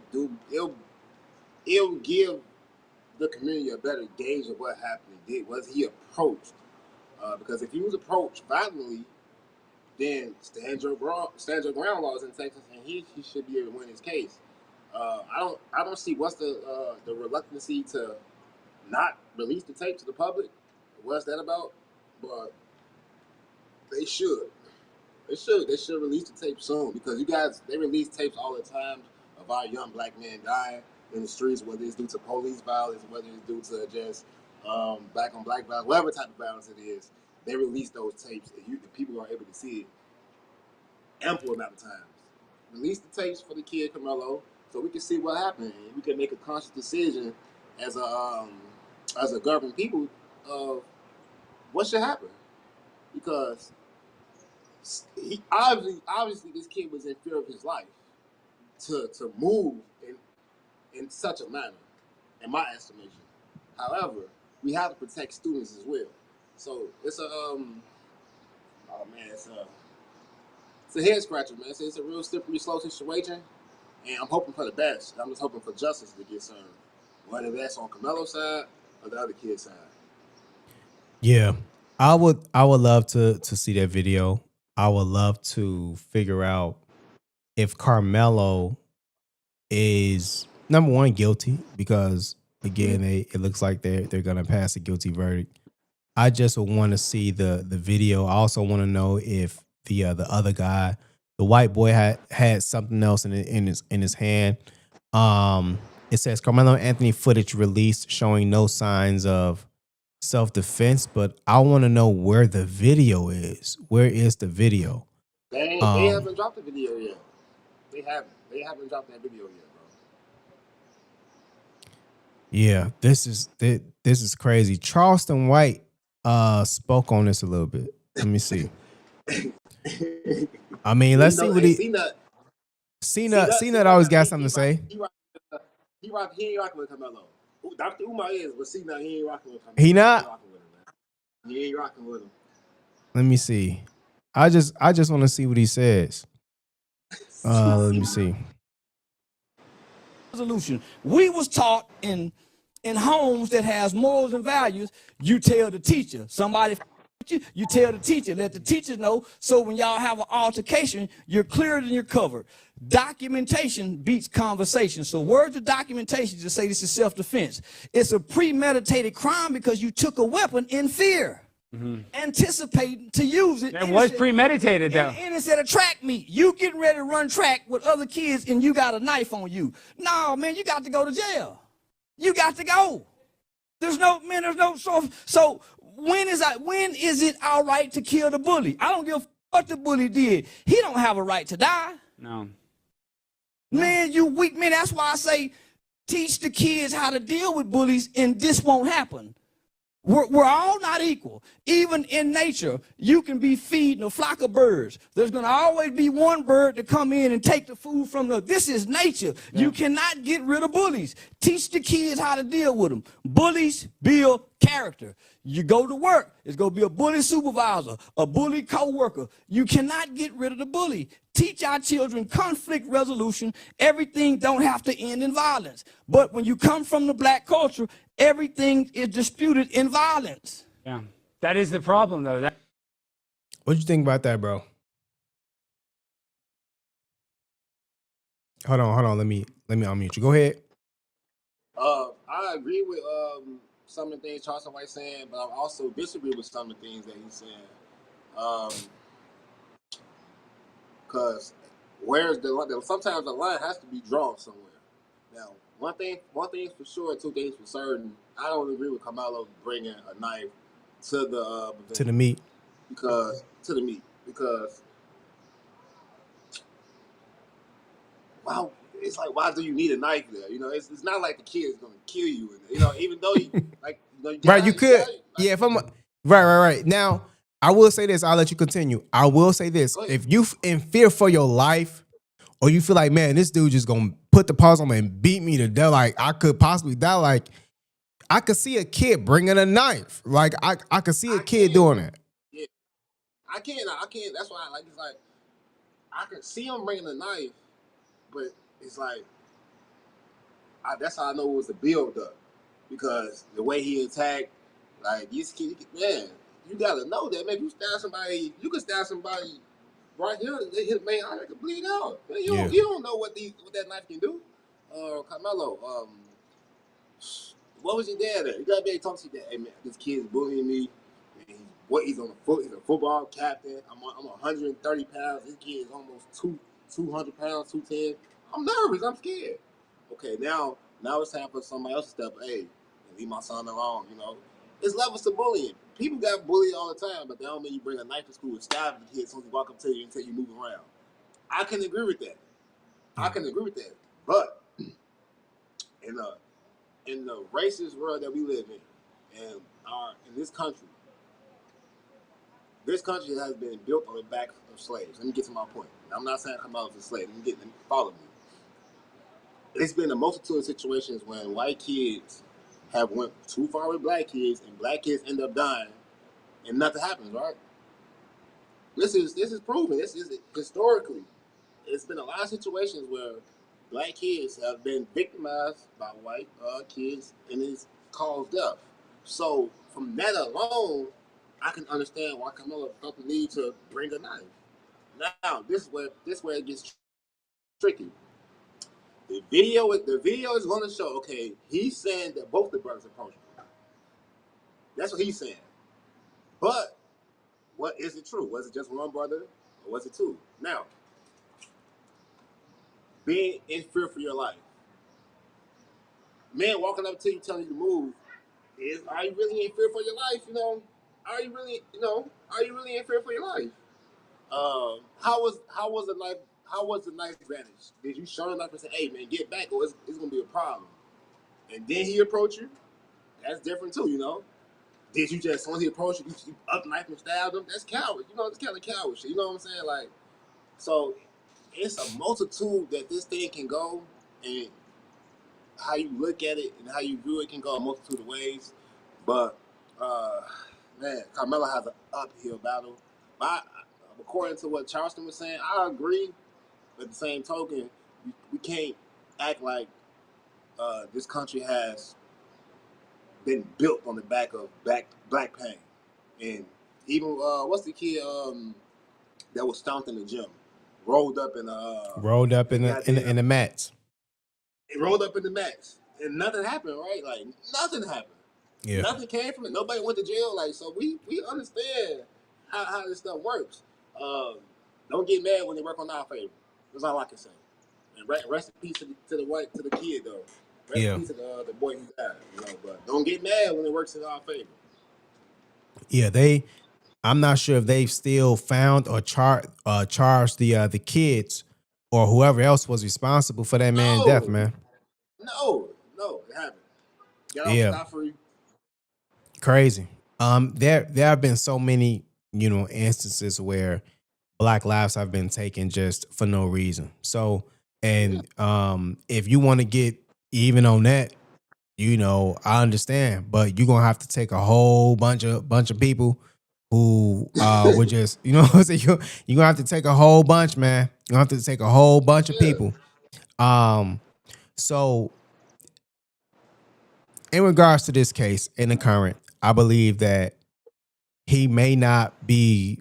give the community a better gauge of what happened. Was he approached? Because if he was approached violently, then stand your ground laws in Texas, and he should be able to win his case. I don't see what's the reluctancy to not release the tape to the public. What's that about? But they should release the tape soon, because they release tapes all the time of our young black men dying in the streets, whether it's due to police violence, whether it's due to just black on black violence, whatever type of violence it is. They release those tapes, and people are able to see it ample amount of times. Release the tapes for the kid Karmelo, so we can see what happened, and we can make a conscious decision as a governing people of what should happen. Because he obviously this kid was in fear of his life to move in such a manner, in my estimation. However, we have to protect students as well. So it's it's a head scratcher, man. It's a real slippery slow situation, and I'm hoping for the best. I'm just hoping for justice to get served, whether that's on Karmelo's side or the other kid's side. Yeah, I would love to see that video. I would love to figure out if Karmelo is number one guilty, because again, it looks like they're gonna pass a guilty verdict. I just want to see the video. I also want to know if the other guy, the white boy, had something else in his hand. It says Karmelo Anthony footage released showing no signs of self-defense, but I want to know where the video is. Where is the video? They haven't dropped the video yet. They haven't dropped that video yet, bro. Yeah, this is crazy. Charleston White spoke on this a little bit. Let me see. I mean, let's see what C-Nut always got something to say. He ain't rocking with Karmelo. Dr. Umar is, but C-Nut, he ain't rocking with Karmelo. He not? He ain't rocking with him. Let me see. I just want to see what he says. Let me see. Resolution. We was taught in homes that has morals and values. You tell the teacher. Somebody you tell the teacher. Let the teacher know. So when y'all have an altercation, you're cleared and you're covered. Documentation beats conversation. So words of documentation to say this is self-defense. It's a premeditated crime because you took a weapon in fear. Anticipating to use it. That was premeditated, though. And instead of track meet, you getting ready to run track with other kids and you got a knife on you. No, man, you got to go to jail. You got to go. There's no so when is it all right to kill the bully? I don't give a fuck what the bully did. He don't have a right to die. No. Man, you weak man. That's why I say teach the kids how to deal with bullies, and this won't happen. We're all not equal. Even in nature, you can be feeding a flock of birds. There's going to always be one bird to come in and take the food from the. This is nature. Yeah. You cannot get rid of bullies. Teach the kids how to deal with them. Bullies build character. You go to work, it's going to be a bully supervisor, a bully co-worker. You cannot get rid of the bully. Teach our children conflict resolution. Everything don't have to end in violence. But when you come from the black culture, everything is disputed in violence. Yeah, that is the problem, though. What you think about that, bro? Hold on. Let me unmute you. Go ahead. I agree with some of the things Charleston White's saying, but I also disagree with some of the things that he's saying. Because where's the line? Sometimes the line has to be drawn somewhere. Now, one thing for sure, two things for certain. I don't agree with Karmelo bringing a knife to the meat because wow, it's like, why do you need a knife there? You know, it's not like the kid is gonna kill you. You know, even though you like, you right, you could. Yeah, if I'm right. Now, I will say this. I'll let you continue. I will say this: if you in fear for your life, or you feel like, man, this dude just gonna put the paws on me and beat me to death, like I could possibly die. Like I could see a kid bringing a knife. Like I could see a kid doing it. Yeah, I can't. That's why it's like I could see him bringing a knife. But it's like, that's how I know it was a build up, because the way he attacked, like these kids, man, you gotta know that, man. You can stab somebody right here, they hit man, I could bleed out. Man, you don't know what that knife can do. Karmelo, what was your dad at? You gotta be able to talk to your dad. Hey man, this kid's bullying me. He's on the foot. He's a football captain. I'm 130 pounds. This kid is almost 200 pounds, 210. I'm nervous. I'm scared. Okay, now it's time for somebody else to step up. Hey, leave my son alone. You know, it's levels to bullying. People got bullied all the time, but that don't mean you bring a knife to school and stab the kid as soon as he walk up to you until you move around. I can agree with that. But in the racist world that we live in, and in this country has been built on the back of slaves. Let me get to my point. I'm not saying Karmelo's a slave. Let me follow me. It's been a multitude of situations when white kids have went too far with black kids, and black kids end up dying, and nothing happens, right? This is proven. This is historically. It's been a lot of situations where black kids have been victimized by white kids, and it's caused death. So from that alone, I can understand why Karmelo felt the need to bring a knife. Now, this is where it gets tricky. The video is going to show. Okay, he's saying that both the brothers approached him. That's what he's saying. But what is it true? Was it just one brother, or was it two? Now, being in fear for your life, man walking up to you telling you to move, are you really in fear for your life? You know, are you really in fear for your life? How was the knife? How was the knife advantage? Did you show the knife and say, "Hey man, get back," or it's gonna be a problem? And then he approached you. That's different too, you know. Did you just, once he approached you, you up knife and stabbed him? That's coward. You know, that's kind of coward shit. You know what I'm saying? Like, so it's a multitude that this thing can go, and how you look at it and how you view it can go a multitude of ways. But man, Karmelo has an uphill battle. But according to what Charleston was saying, I agree. But at the same token, we can't act like this country has been built on the back of black pain. And even what's the kid that was stomped in the gym, rolled up in the mats. It rolled up in the mats, and nothing happened, right? Like nothing happened. Yeah. Nothing came from it. Nobody went to jail. Like, so we understand how this stuff works. Don't get mad when they work on our favor. That's all I can say. And rest in peace to the kid though. Rest in peace to the boy who died. You know, but don't get mad when it works in our favor. Yeah, I'm not sure if they've still found or charged the kids or whoever else was responsible for that man's death, man. No, it haven't. Get off scot free. Crazy. There have been so many, instances where black lives have been taken just for no reason. So, and if you want to get even on that, you know, I understand, but you're gonna have to take a whole bunch of people who would just, you know what I'm saying? You're gonna have to take a whole bunch, man. You're gonna have to take a whole bunch of people. So in regards to this case in the current, I believe that he may not be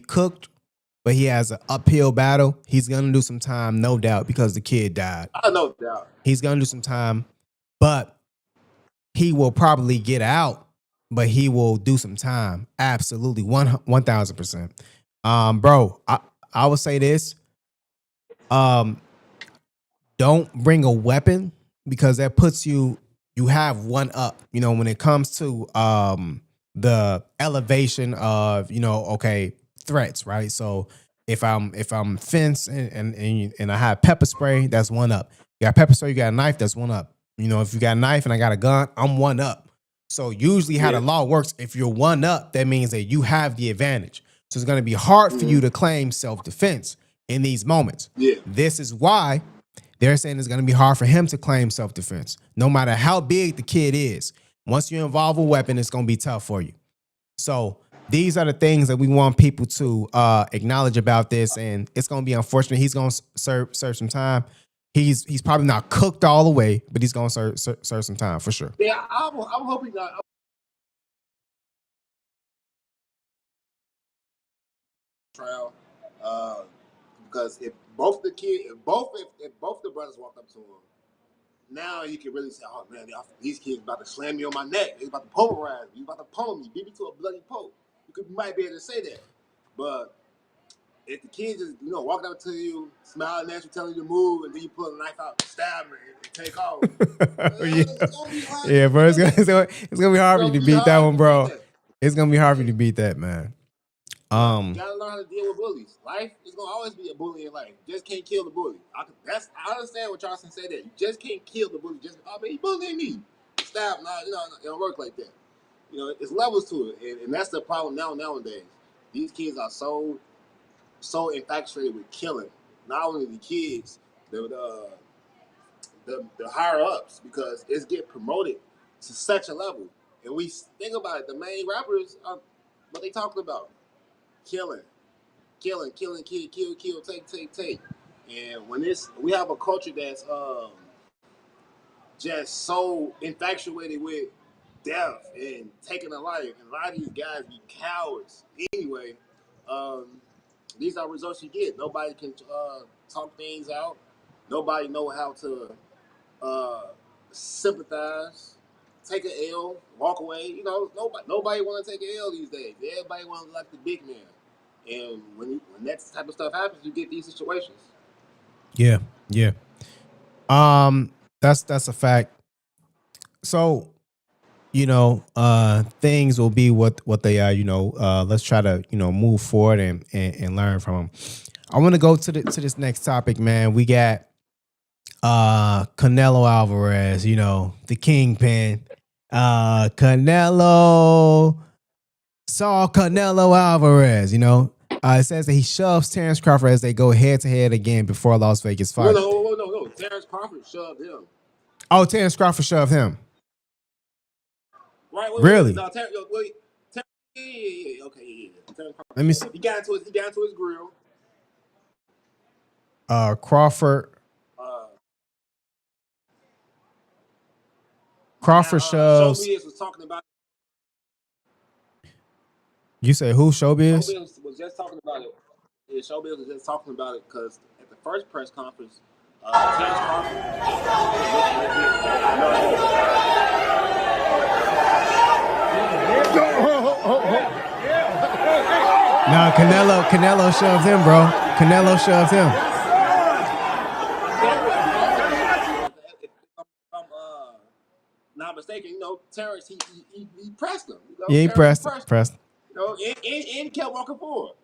cooked, but he has an uphill battle. He's gonna do some time, no doubt, because the kid died. I no doubt. He's gonna do some time, but he will probably get out, but he will do some time. Absolutely, 1000%. Bro, I would say this. Don't bring a weapon because that puts you have one up, you know, when it comes to the elevation of, you know, okay, threats, right? So if I'm fenced and I have pepper spray, that's one up. You got pepper spray, you got a knife, that's one up. You know, if you got a knife and I got a gun, I'm one up. So usually how the law works, if you're one up, that means that you have the advantage. So it's going to be hard for you to claim self-defense in these moments. Yeah. This is why they're saying it's going to be hard for him to claim self-defense. No matter how big the kid is, once you involve a weapon, it's going to be tough for you. So these are the things that we want people to acknowledge about this, and it's going to be unfortunate. He's going to serve some time. He's probably not cooked all the way, but he's going to serve some time for sure. Yeah, I'm hoping that. Trial, because if both the brothers walked up to him, now you can really say, "Oh man, these kids about to slam me on my neck. They about to pulverize me. You about to pummel me, beat me to a bloody pulp." You might be able to say that, but if the kids just walking up to you, smiling at you, telling you to move, and then you pull a knife out, stab me, and take off. It's gonna be hard. Yeah, bro, it's gonna be hard for you to beat that one, bro. It's gonna be hard for you to beat that, man. You gotta learn how to deal with bullies. Life is gonna always be a bully in life. You just can't kill the bully. I understand what Charleston said. That you just can't kill the bully. Just he bullying me. Stop. No, it don't work like that. It's levels to it, and that's the problem nowadays. These kids are so infatuated with killing. Not only the kids, the higher ups, because it's get promoted to such a level. And we think about it. The main rappers are what they talking about: killing, kill, take. And when we have a culture that's just so infatuated with death and taking a life, and a lot of these guys be cowards anyway. These are results you get. Nobody can talk things out. Nobody know how to sympathize, take an L, walk away. Nobody want to take an L these days. Everybody want to like the big man. And when that type of stuff happens, you get these situations. Yeah. That's a fact. So, things will be what they are. Let's try to move forward and learn from them. I want to go to this next topic, man. We got Canelo Alvarez, the kingpin. Canelo Alvarez, it says that he shoves Terrence Crawford as they go head to head again before Las Vegas fight. No. Terrence Crawford shoved him. Oh, Terrence Crawford shoved him. Right? Really? No, Terrence, yeah. Okay, yeah. Terrence Crawford. Let me see. He got into his grill. Crawford shoves. Showbiz was talking about. You say who? Showbiz? Showbiz was just talking about it. Yeah, Showbiz was just talking about it because at the first press conference, Terrence Crawford. Nah, Canelo shoved him, bro. Canelo shoved him. If I'm not mistaken, Terrence he pressed him. Yeah, he pressed. And he kept walking forward.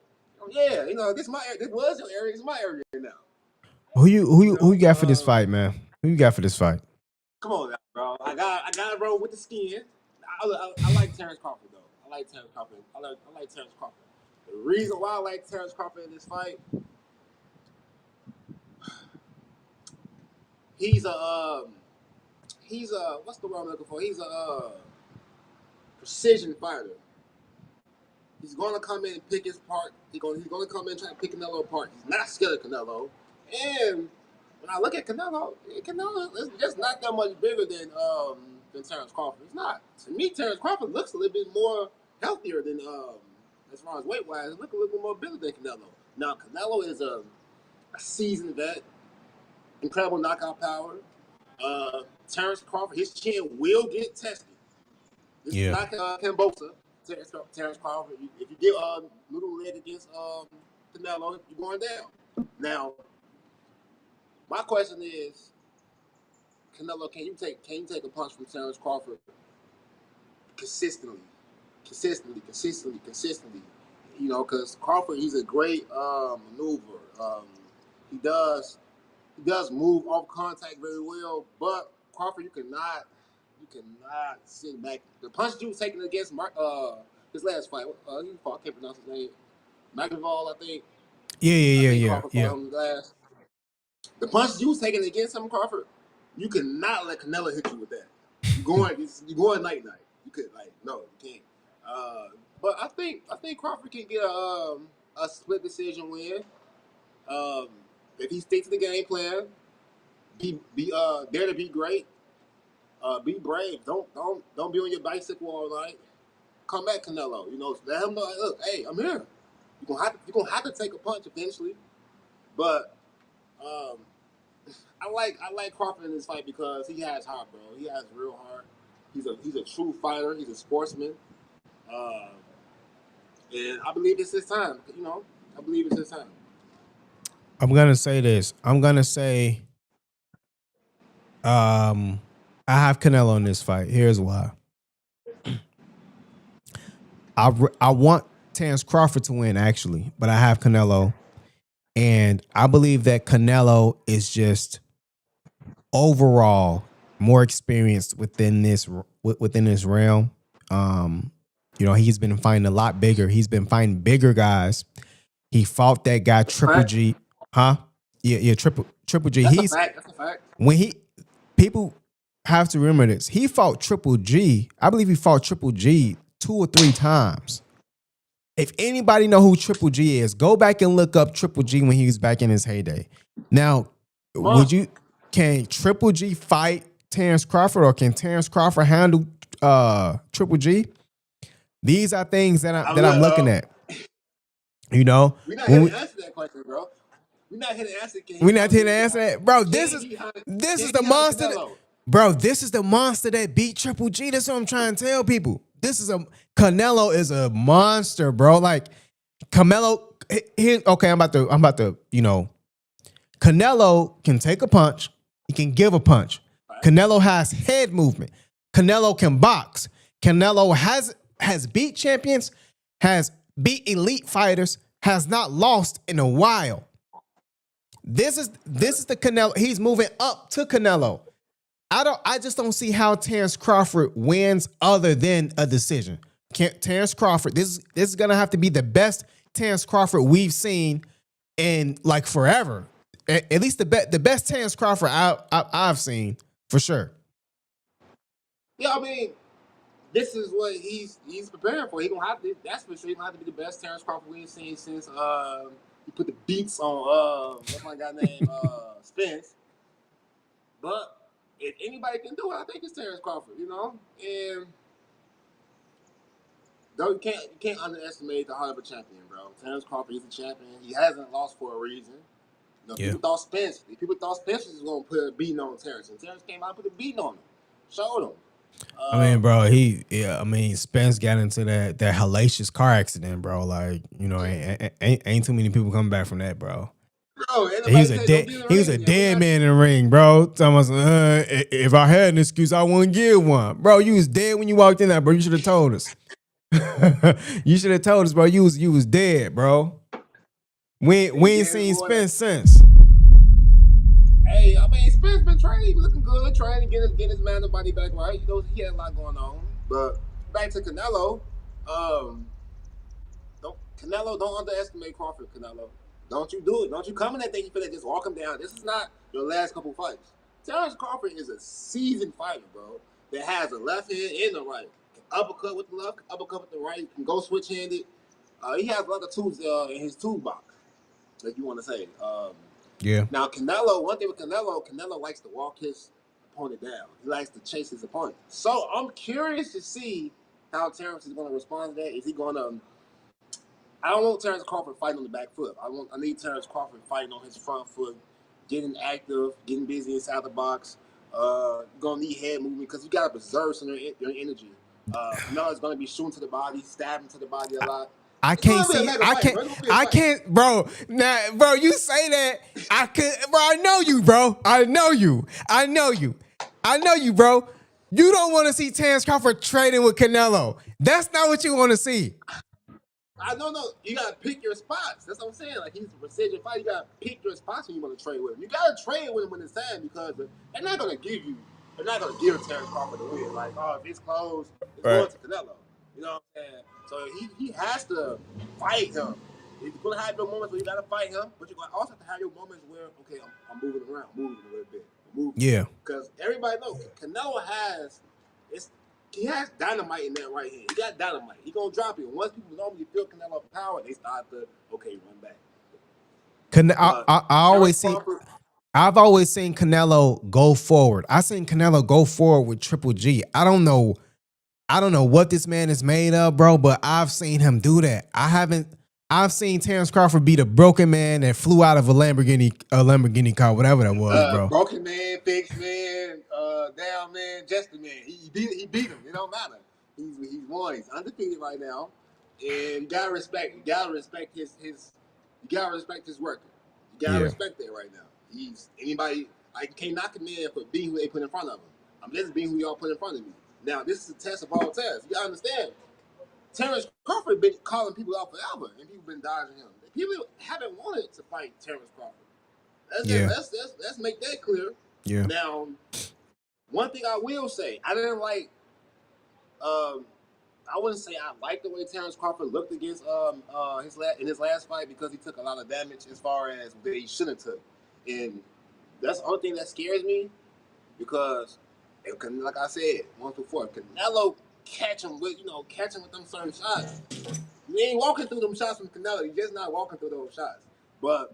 Yeah, this is my area. This was your area. It's my area now. Who you got for this fight, man? Who you got for this fight? Come on now, bro. I got to roll with the skin. I like Terrence Crawford though. I like Terrence Crawford. I like Terrence Crawford. The reason why I like Terrence Crawford in this fight, he's a what's the word I'm looking for? He's a precision fighter. He's gonna come in and pick his part. He's gonna come in and try to pick Canelo apart. He's not scared of Canelo. And when I look at Canelo is just not that much bigger than Terrence Crawford. He's not. To me, Terrence Crawford looks a little bit more healthier than as far as weight wise. He looks a little bit more bigger than Canelo. Now Canelo is a seasoned vet, incredible knockout power. Terrence Crawford, his chin will get tested. This is not Cambosa. Terrence Crawford. If you get little leg against Canelo, you're going down. Now, my question is, Canelo, can you take a punch from Terrence Crawford consistently? You know, because Crawford, he's a great maneuver. He does move off contact very well, but Crawford, you cannot sit back. The punch you was taking against his last fight, I can't pronounce his name. McIntyre, I think. Yeah. The punch you was taking against him, Crawford, you cannot let Canelo hit you with that. You're going night. You could no, you can't. But I think Crawford can get a split decision win. If he sticks to the game plan, be dare to be great. Be brave. Don't be on your bicycle all night. Come back, Canelo. You know, let him know. Look, hey, I'm here. You're gonna have to take a punch eventually. But I like Crawford in this fight because he has heart, bro. He has real heart. He's a true fighter. He's a sportsman. And I believe it's his time. You know, I believe it's his time. I'm gonna say this. I'm gonna say, I have Canelo in this fight. Here's why. I want Terrence Crawford to win, actually, but I have Canelo, and I believe that Canelo is just overall more experienced within this realm. You know, he's been fighting a lot bigger. He's been fighting bigger guys. He fought that guy Triple G, huh? Yeah, Triple G. That's a fact. When people have to remember this. He fought Triple G. I believe he fought Triple G 2 or 3 times. If anybody know who Triple G is, go back and look up Triple G when he was back in his heyday. Now, can Triple G fight Terrence Crawford, or can Terrence Crawford handle Triple G? These are things that I'm looking at. You know, we're not here to answer that question, bro. We're not here to answer. We're not here to answer that, bro. This is the monster. Bro, this is the monster that beat Triple G. That's what I'm trying to tell people. Canelo is a monster, bro. Like Canelo. Okay, I'm about to. You know, Canelo can take a punch. He can give a punch. Canelo has head movement. Canelo can box. Canelo has beat champions. Has beat elite fighters. Has not lost in a while. This is the Canelo. He's moving up to Canelo. I just don't see how Terrence Crawford wins other than a decision. Terrence Crawford, this is gonna have to be the best Terrence Crawford we've seen in like forever. At least the best Terrence Crawford I've seen for sure. Yeah, I mean, this is what he's preparing for. He gonna have to. That's for sure. He's gonna have to be the best Terrence Crawford we've seen since he put the beats on what's my guy name Spence. But if anybody can do it, I think it's Terrence Crawford. You know, and though you can't underestimate the heart of a champion, bro. Terrence Crawford is a champion. He hasn't lost for a reason. You know, people thought Spence was gonna put a beating on Terrence, and Terrence came out and put a beating on him, showed him. I mean, bro, Spence got into that hellacious car accident, bro. Like, you know, ain't too many people coming back from that, bro. Bro, he was a dead man in the ring, bro. If I had an excuse, I wouldn't give one, bro. You was dead when you walked in there, bro. You should have told us. You should have told us, bro. You was dead, bro. We ain't seen Spence since. Hey, I mean, Spence been training. He was looking good, trying to get his man body back right. You know, he had a lot going on. But back to Canelo. Don't underestimate Crawford, Canelo. Don't you do it. Don't you come in that thing, you feel like just walk him down. This is not your last couple fights. Terrence Crawford is a seasoned fighter, bro, that has a left hand and the right. Can uppercut with the left, uppercut with the right, can go switch-handed. He has other tools in his toolbox, like you want to say. Yeah. Now, Canelo, one thing with Canelo likes to walk his opponent down. He likes to chase his opponent. So I'm curious to see how Terrence is going to respond to that. Is he going to... I don't want Terrence Crawford fighting on the back foot. I need Terrence Crawford fighting on his front foot, getting active, getting busy inside the box. Gonna need head movement because you gotta preserve some of your energy. Canelo's gonna be shooting to the body, stabbing to the body a lot. I can't, bro. Now, bro, you say that. Bro, I know you, bro. I know you, bro. You don't want to see Terrence Crawford trading with Canelo. That's not what you want to see. I don't know. You gotta pick your spots. That's what I'm saying. Like, he's a precision fighter. You gotta pick your spots when you want to trade with him. You gotta trade with him when it's time because they're not gonna give Terrence Crawford the win. Like, oh, if it's close, it's going to Canelo. You know what I'm saying? So he has to fight him. You're gonna have your moments where you gotta fight him, but you're gonna also have to have your moments where, okay, I'm moving around, moving a little bit, Yeah. Because everybody knows Canelo he has dynamite in that right hand. He got dynamite. He gonna drop it. Once people normally feel Canelo power, they start to run back. I've always seen Canelo go forward. I seen Canelo go forward with Triple G. I don't know what this man is made of, bro, but I've seen him do that. I've seen Terrence Crawford beat a broken man that flew out of a Lamborghini car, whatever that was, bro. Broken man, fixed man, down man, just a man. He beat him. It don't matter. He's won. He's undefeated right now, and you gotta respect his record. You gotta respect that right now. Anybody like, you can't knock a man for being who they put in front of him. I'm just being who y'all put in front of me. Now this is a test of all tests. You gotta understand. Terrence Crawford been calling people out forever, and people been dodging him. People haven't wanted to fight Terrence Crawford. Let's make that clear. Yeah. Now, one thing I will say, I didn't like. I wouldn't say I liked the way Terrence Crawford looked against his last fight because he took a lot of damage as far as that he shouldn't have took, and that's the only thing that scares me because, like I said once before, Canelo catch him with them certain shots. You ain't walking through them shots from Canelo. You're just not walking through those shots. But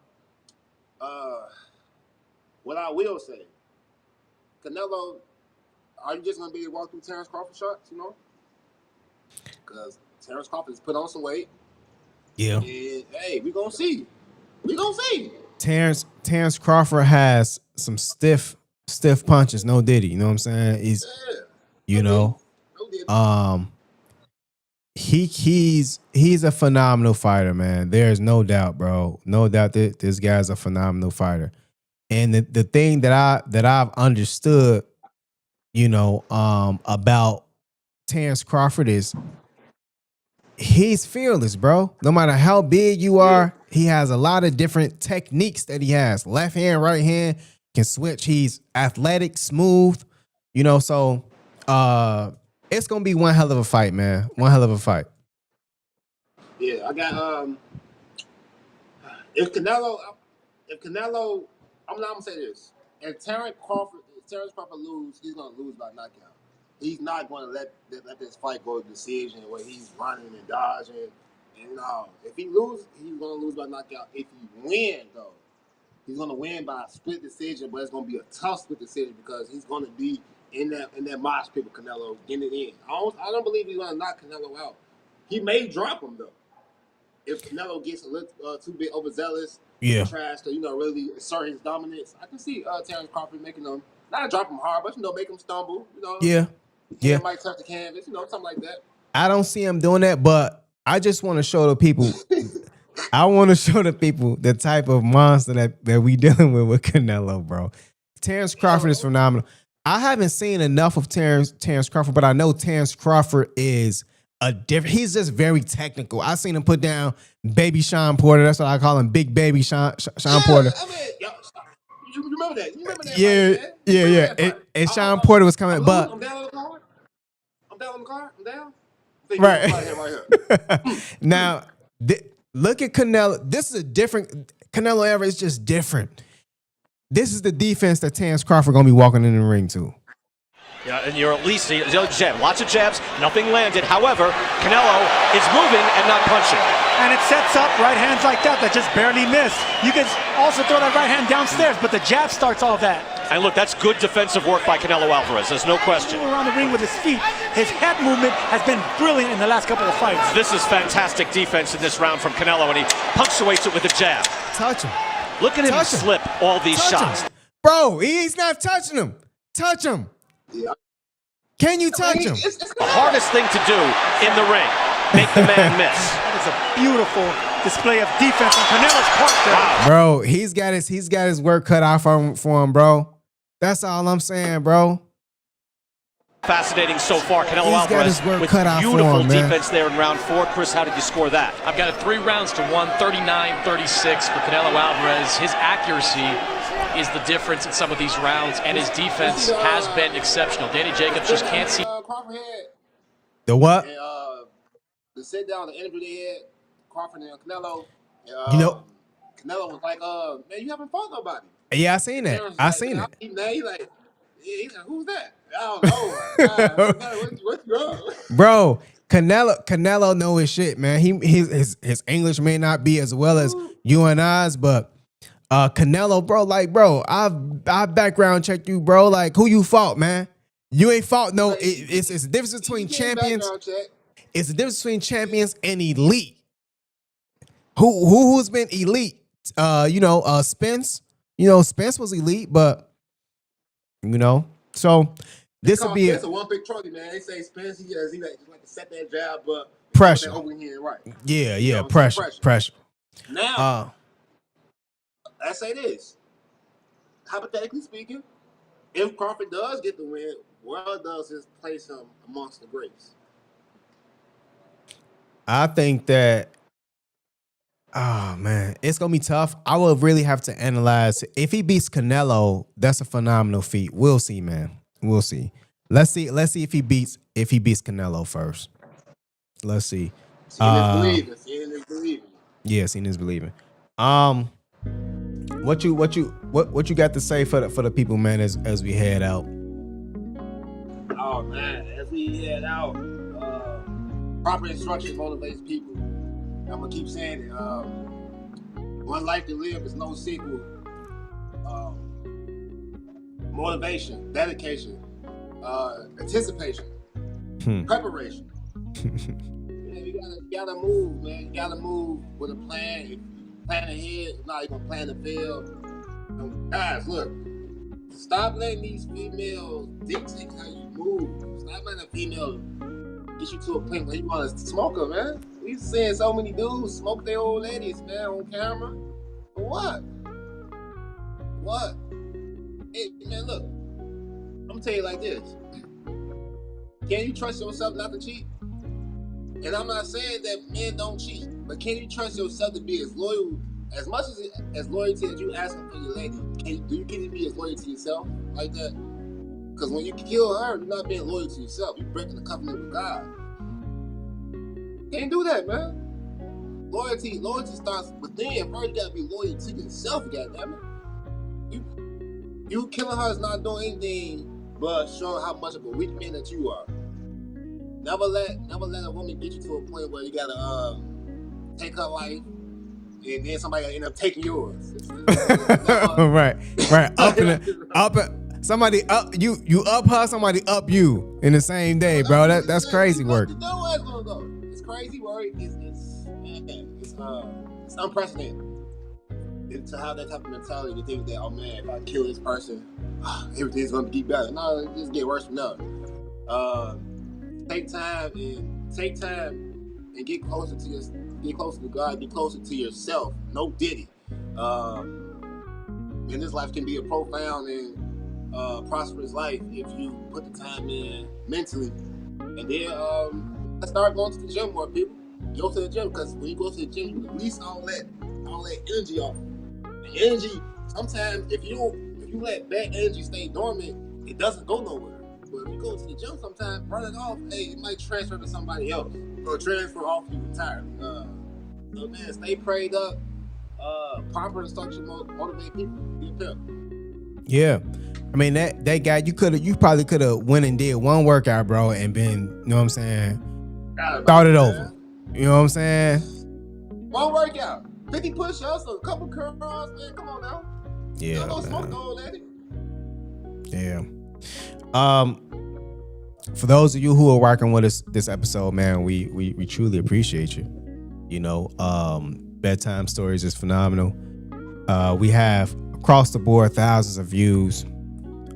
what I will say, Canelo, are you just gonna be able to walk through Terrence Crawford shots? Because Terrence Crawford has put on some weight. Yeah. And hey, we gonna see. Terrence Crawford has some stiff punches. No Diddy. You know what I'm saying? He's he's a phenomenal fighter, man. There's no doubt, bro. No doubt that this guy's a phenomenal fighter. And the thing that I've understood, about Terrence Crawford is he's fearless, bro. No matter how big you are, he has a lot of different techniques that he has. Left hand, right hand, can switch. He's athletic, smooth, so it's gonna be one hell of a fight, man. One hell of a fight. Yeah, I got if Canelo, I'm not gonna say this. If Terrence Crawford lose, he's gonna lose by knockout. He's not gonna let this fight go to decision where he's running and dodging. And if he loses, he's gonna lose by knockout. If he win, though, he's gonna win by a split decision, but it's gonna be a tough split decision because he's gonna be in that mosh pit with Canelo, getting it in. I don't believe he's gonna knock Canelo out. He may drop him though. If Canelo gets a little too bit overzealous, tries to really assert his dominance, I can see Terrence Crawford making him not drop him hard, but make him stumble. Yeah. Might touch the canvas, something like that. I don't see him doing that, but I just want to show the people. I want to show the people the type of monster that we dealing with Canelo, bro. Terrence Crawford is phenomenal. I haven't seen enough of Terrence Crawford, but I know Terrence Crawford is he's just very technical. I seen him put down Baby Sean Porter. That's what I call him, Big Baby Sean Porter. I mean, you remember that? You remember that? Yeah. And Sean Porter was coming, but I'm down on the card. I'm down. Right. Now, look at Canelo. This is a different Canelo era. Is just different. This is the defense that Terrence Crawford gonna be walking in the ring to. Yeah, and you're at least jab. Lots of jabs, nothing landed. However, Canelo is moving and not punching. And it sets up right hands like that just barely miss. You can also throw that right hand downstairs, but the jab starts all that. And look, that's good defensive work by Canelo Alvarez. There's no question. Around the ring with his feet. His head movement has been brilliant in the last couple of fights. This is fantastic defense in this round from Canelo, and he punctuates it with a jab. Touch him. Look at him slip all these shots. Bro, he's not touching him. Touch him. Yeah. Can you touch him? It's the hardest thing to do in the ring. Make the man miss. That is a beautiful display of defense on Canelo's part there. Wow. Bro, he's got his work cut out for him, bro. That's all I'm saying, bro. Fascinating so far, Canelo Alvarez with beautiful defense there in round 4. Chris, how did you score that? I've got it 3 rounds to 1, 39-36 for Canelo Alvarez. His accuracy is the difference in some of these rounds, and his defense has been exceptional. Danny Jacobs just can't see. Crawford had the what? And, the sit down, the interview they had, Crawford and Canelo. You know, Canelo was like, man, you haven't fought nobody. Yeah, I seen that. Seen it. He's like, who's that? I don't know. What's wrong? Bro, Canelo know his shit, man. His English may not be as well as you and I's, but Canelo, bro, I've background checked you, bro. Like, who you fought, man? You ain't fought no. It's the difference between champions. It's the difference between champions and elite. Who's been elite? Spence. Spence was elite, but so this would be a one big trophy, man. They say Spence, he like to set that jab, but pressure. Over here, right? Yeah, pressure. Now, I say this. Hypothetically speaking, if Crawford does get the win, where does this place him amongst the greats? I think that, oh man, it's gonna be tough. I will really have to analyze. If he beats Canelo, that's a phenomenal feat. We'll see, man. We'll see. Let's see if he beats Canelo first. Let's see. Seeing is believing. Yeah, seeing is believing. What you got to say for the people, man, as we head out? Oh man, as we head out, proper instruction motivates people. I'm gonna keep saying it. One life to live is no sequel. Motivation, dedication, anticipation, preparation. You gotta move, man. You gotta move with a plan. If you plan ahead, if not, you're gonna plan to fail. Guys, look. Stop letting these females dictate how you move. Stop letting a female get you to a point where you want to smoke her, man. We've seen so many dudes smoke their old ladies, man, on camera. For what? What? Hey, man, look. I'm gonna tell you like this. Can you trust yourself not to cheat? And I'm not saying that men don't cheat, but can you trust yourself to be as loyal, as much as loyalty as you asking for your lady? Do you get to be as loyal to yourself like that? Because when you kill her, you're not being loyal to yourself. You're breaking the covenant with God. Can't do that, man. Loyalty starts within. First, you gotta be loyal to yourself, goddammit. You killing her is not doing anything but showing how much of a weak man that you are. Never let a woman get you to a point where you gotta take her life, and then somebody gotta end up taking yours. right. Somebody up you up her, somebody up you in the same day, bro. That's crazy work. You know where it's gonna go. It's crazy work. It's unprecedented. To have that type of mentality to think that, oh man, if I kill this person, everything's gonna get better. No, it just get worse from now. Take time and get closer to God, be closer to yourself. No diddy. And this life can be a profound and prosperous life if you put the time in mentally. And then let's start going to the gym more, people. Go to the gym, because when you go to the gym, you release all that energy off. The energy, sometimes if you let bad energy stay dormant, it doesn't go nowhere. But if you go to the gym sometimes, burn it off, hey, it might transfer to somebody else or transfer off you entirely. So man, stay prayed up. Proper instruction motivate people. Be a pimp. Yeah. I mean, that guy, you probably could have went and did one workout, bro, and been, you know what I'm saying, started over. You know what I'm saying? One workout, 50 push-ups, a couple curls, man. Come on now. Yeah. Don't smoke the old lady. Yeah. For those of you who are working with us this episode, man, we truly appreciate you. You know, Bedtime Stories is phenomenal. We have across the board thousands of views,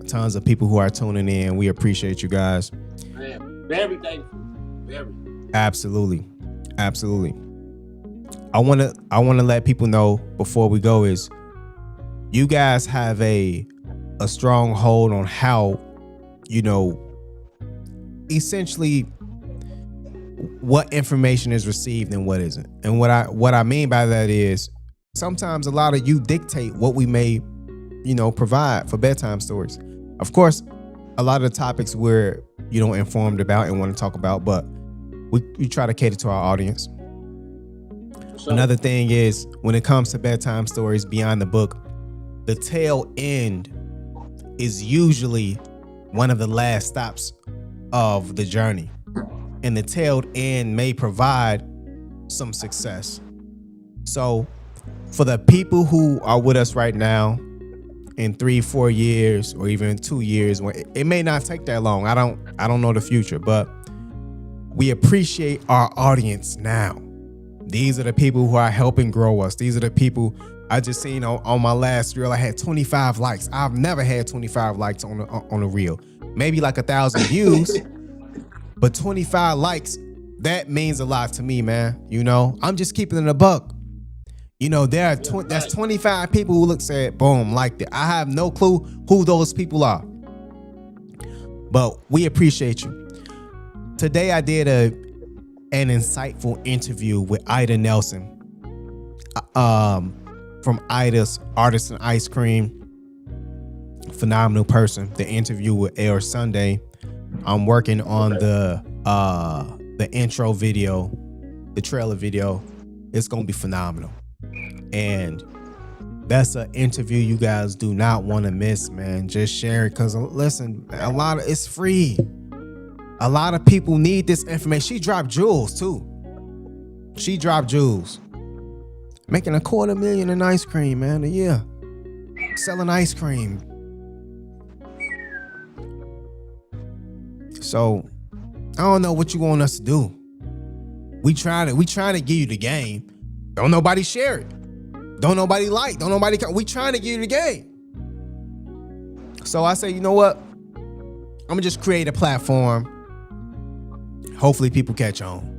tons of people who are tuning in. We appreciate you guys. Man, very thankful. Very. Absolutely. I wanna let people know before we go is you guys have a strong hold on how, you know, essentially what information is received and what isn't. And what I mean by that is sometimes a lot of you dictate what we may, you know, provide for bedtime stories. Of course, a lot of the topics we're, you know, informed about and want to talk about, but we try to cater to our audience. Another thing is when it comes to bedtime stories beyond the book, the tail end is usually one of the last stops of the journey. And the tailed end may provide some success. So for the people who are with us right now in 3-4 years or even 2 years, it may not take that long. I don't know the future, but we appreciate our audience now. These are the people who are helping grow us. These are the people I just seen on my last reel. I had 25 likes. I've never had 25 likes on a reel. Maybe like 1,000 views, but 25 likes, that means a lot to me, man. You know, I'm just keeping it a buck. You know, that's 25 people who look said, boom, liked it. I have no clue who those people are, but we appreciate you. Today I did an insightful interview with Ida Nelson from Ida's Artisan Ice Cream. Phenomenal person. The interview will air Sunday. I'm working on the intro video, the trailer video. It's gonna be phenomenal, and that's an interview you guys do not want to miss, man. Just share it, because listen, it's free. A lot of people need this information. She dropped jewels too. Making $250,000 in ice cream, man, a year. Selling ice cream. So I don't know what you want us to do. We trying to give you the game. Don't nobody share it. Don't nobody like. Don't nobody come. We trying to give you the game. So I say, you know what? I'm gonna just create a platform. Hopefully people catch on.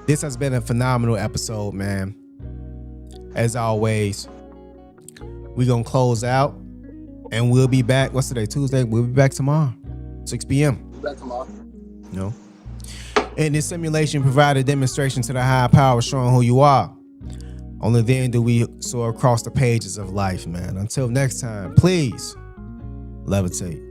This has been a phenomenal episode, man. As always, we're gonna close out and we'll be back. What's today? Tuesday. We'll be back tomorrow, 6 p.m. Back tomorrow. No. And this simulation provided a demonstration to the higher power showing who you are. Only then do we soar across the pages of life, man. Until next time, please levitate.